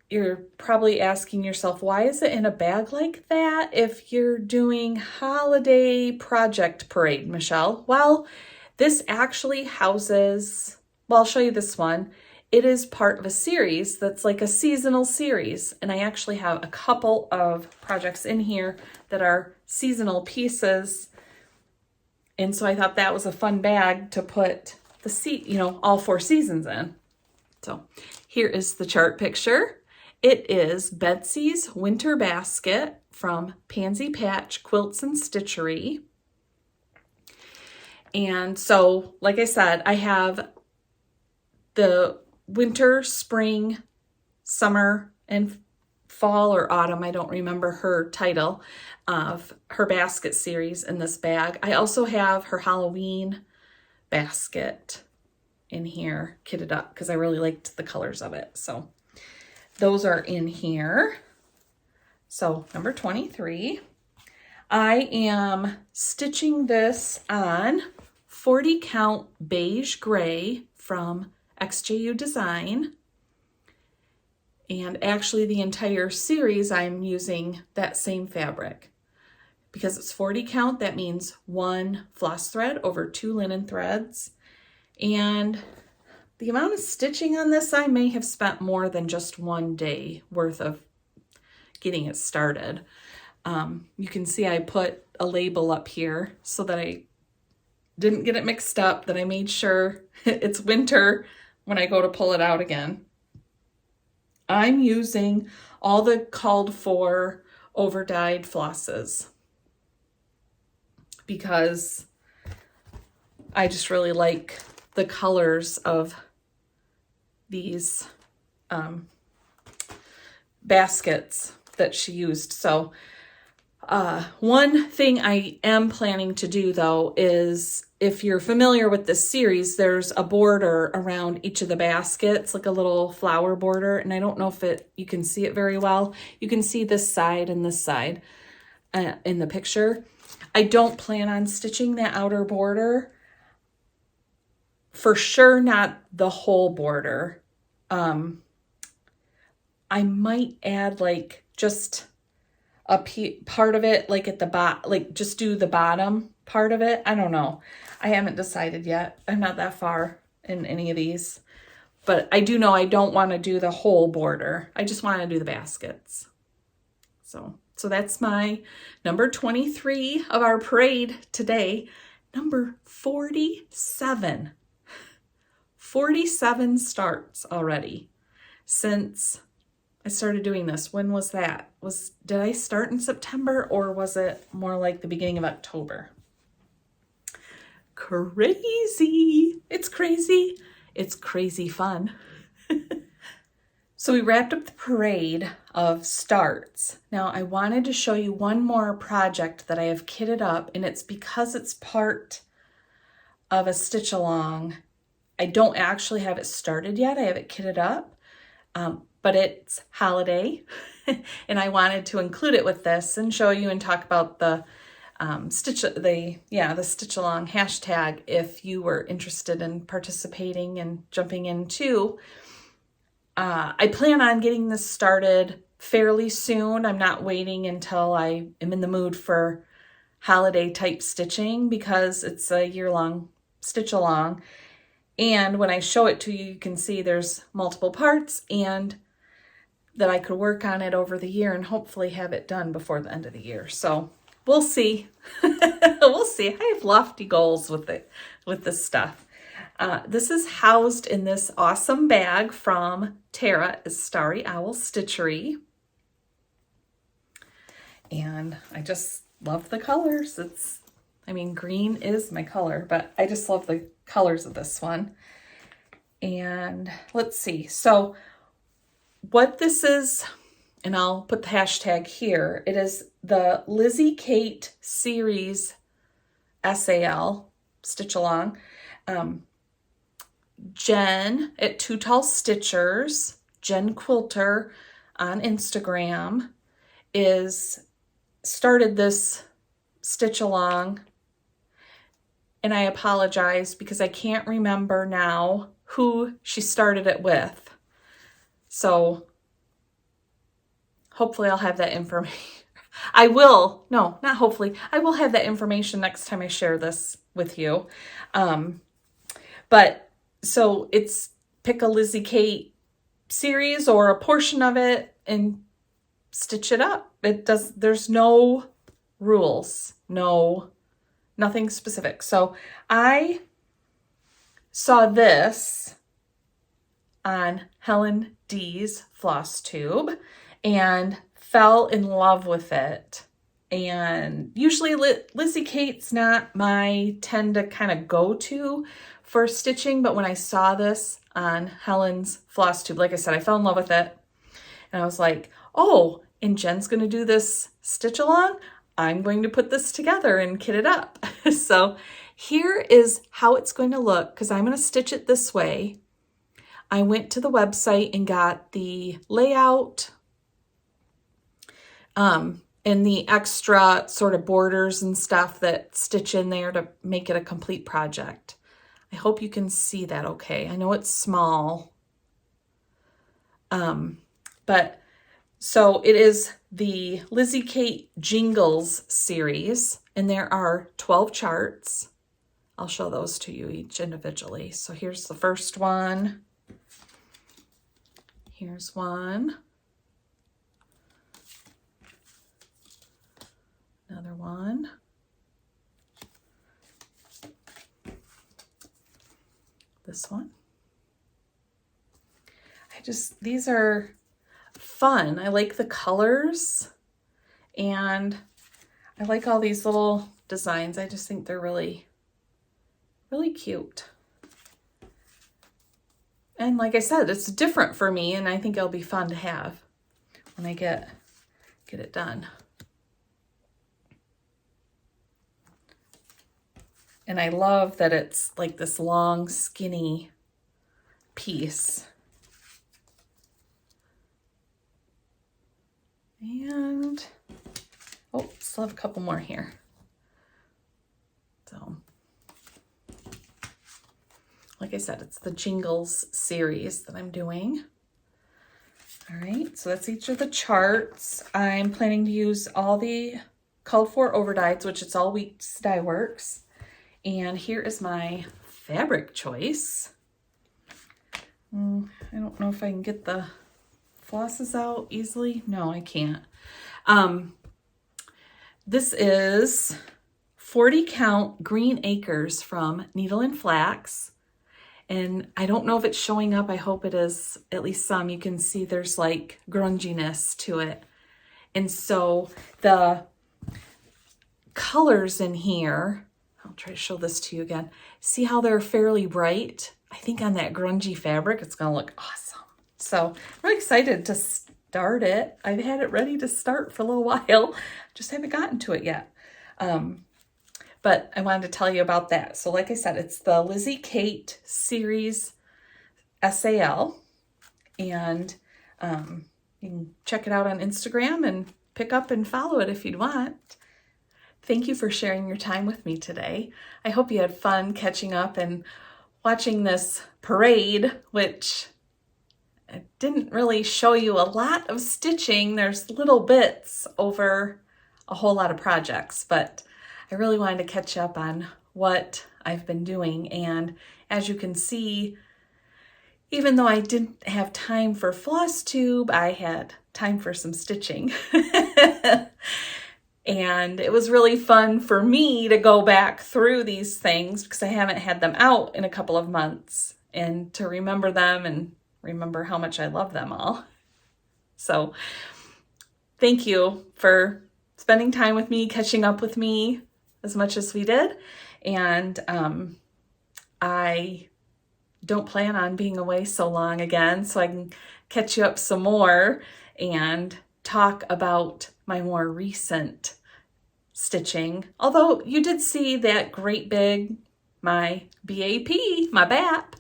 you're probably asking yourself, why is it in a bag like that if you're doing holiday project parade, Michelle? Well, this actually houses, well, I'll show you this one. It is part of a series that's like a seasonal series. And I actually have a couple of projects in here that are seasonal pieces. And so I thought that was a fun bag to put the all 4 seasons in. So here is the chart picture. It is Betsy's Winter Basket from pansypatchquiltsandstitchery. And so, like I said, I have the winter, spring, summer, and fall or autumn, I don't remember her title, of her basket series in this bag. I also have her Halloween basket in here kitted up because I really liked the colors of it. So those are in here. So number 23. I am stitching this on 40 count beige gray from xjudesign. And actually the entire series I'm using that same fabric. Because it's 40 count, that means 1 floss thread over 2 linen threads. And the amount of stitching on this, I may have spent more than just 1 day worth of getting it started. You can see I put a label up here so that I didn't get it mixed up, that I made sure it's winter when I go to pull it out again. I'm using all the called for over-dyed flosses because I just really like the colors of these baskets that she used. So one thing I am planning to do though is, if you're familiar with this series, there's a border around each of the baskets, like a little flower border. And I don't know if you can see it very well. You can see this side and this side in the picture. I don't plan on stitching that outer border. For sure, not the whole border. I might add like just a part of it, like at the bottom, like just do the bottom part of it. I don't know. I haven't decided yet. I'm not that far in any of these, but I do know I don't want to do the whole border. I just want to do the baskets. So that's my number 23 of our parade today. Number 47. 47 starts already since I started doing this. When was that? Did I start in September or was it more like the beginning of October? Crazy. It's crazy. It's crazy fun. So we wrapped up the parade of starts. Now I wanted to show you one more project that I have kitted up, and it's because it's part of a stitch along. I don't actually have it started yet. I have it kitted up, but it's holiday and I wanted to include it with this and show you and talk about the stitch along hashtag if you were interested in participating and jumping in too. I plan on getting this started fairly soon. I'm not waiting until I am in the mood for holiday type stitching because it's a year-long stitch along. And when I show it to you, you can see there's multiple parts and that I could work on it over the year and hopefully have it done before the end of the year. So we'll see. We'll see. I have lofty goals with this stuff. This is housed in this awesome bag from Tara at starryowlstitchery. And I just love the colors. Green is my color, but I just love the colors of this one. And let's see. So what this is, and I'll put the hashtag here, it is the Lizzie Kate series SAL stitch along. Jen at Two Tall Stitchers, jenquilter on Instagram, started this stitch along. And I apologize because I can't remember now who she started it with. So hopefully I'll have that information. I will have that information next time I share this with you. But so it's pick a Lizzie Kate series or a portion of it and stitch it up. There's no rules, nothing specific. So I saw this on Helen D's Flosstube and fell in love with it. And usually Lizzie Kate's not my tend to kind of go to for stitching, but when I saw this on Helen's Flosstube, like I said, I fell in love with it. And I was like, oh, and Jen's going to do this stitch along. I'm going to put this together and kit it up. So here is how it's going to look, because I'm going to stitch it this way. I went to the website and got the layout and the extra sort of borders and stuff that stitch in there to make it a complete project. I hope you can see that okay. I know it's small. But so it is the Lizzie Kate Jingles series, and there are 12 charts. I'll show those to you each individually. So here's the first one. Here's one. Another one. This one. These are fun. I like the colors and I like all these little designs. I just think they're really, really cute. And like I said, it's different for me, and I think it'll be fun to have when I get it done. And I love that it's like this long, skinny piece. And, oh, still have a couple more here. So, like I said, it's the Jingles series that I'm doing. All right, so that's each of the charts. I'm planning to use all the called for over dyes, which it's all Weeks Dye Works. And here is my fabric choice. I don't know if I can get the flosses out easily. No, I can't. This is 40 count Green Acres from Needle and Flax. And I don't know if it's showing up. I hope it is, at least some. You can see there's like grunginess to it. And so the colors in here, I'll try to show this to you again. See how they're fairly bright? I think on that grungy fabric, it's gonna look awesome. So I'm really excited to start it. I've had it ready to start for a little while. Just haven't gotten to it yet. But I wanted to tell you about that. So like I said, it's the Lizzie Kate series SAL. And you can check it out on Instagram and pick up and follow it if you'd want. Thank you for sharing your time with me today. I hope you had fun catching up and watching this parade, which I didn't really show you a lot of stitching. There's little bits over a whole lot of projects, but I really wanted to catch up on what I've been doing. And as you can see, even though I didn't have time for Flosstube, I had time for some stitching. And it was really fun for me to go back through these things because I haven't had them out in a couple of months, and to remember them and remember how much I love them all. So thank you for spending time with me, catching up with me as much as we did. And I don't plan on being away so long again, so I can catch you up some more and talk about my more recent stitching. Although you did see that great big, my BAP, my BAP,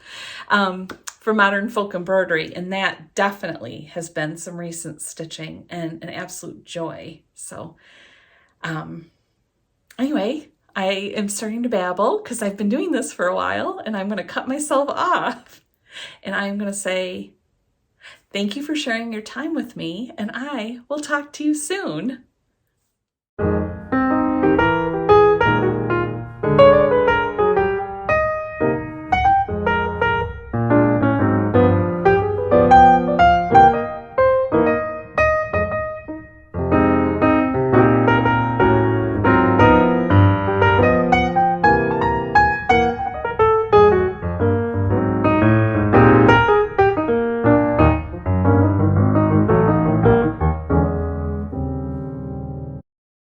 for Modern Folk Embroidery, and that definitely has been some recent stitching and an absolute joy. So anyway, I am starting to babble because I've been doing this for a while, and I'm going to cut myself off, and I'm going to say thank you for sharing your time with me, and I will talk to you soon.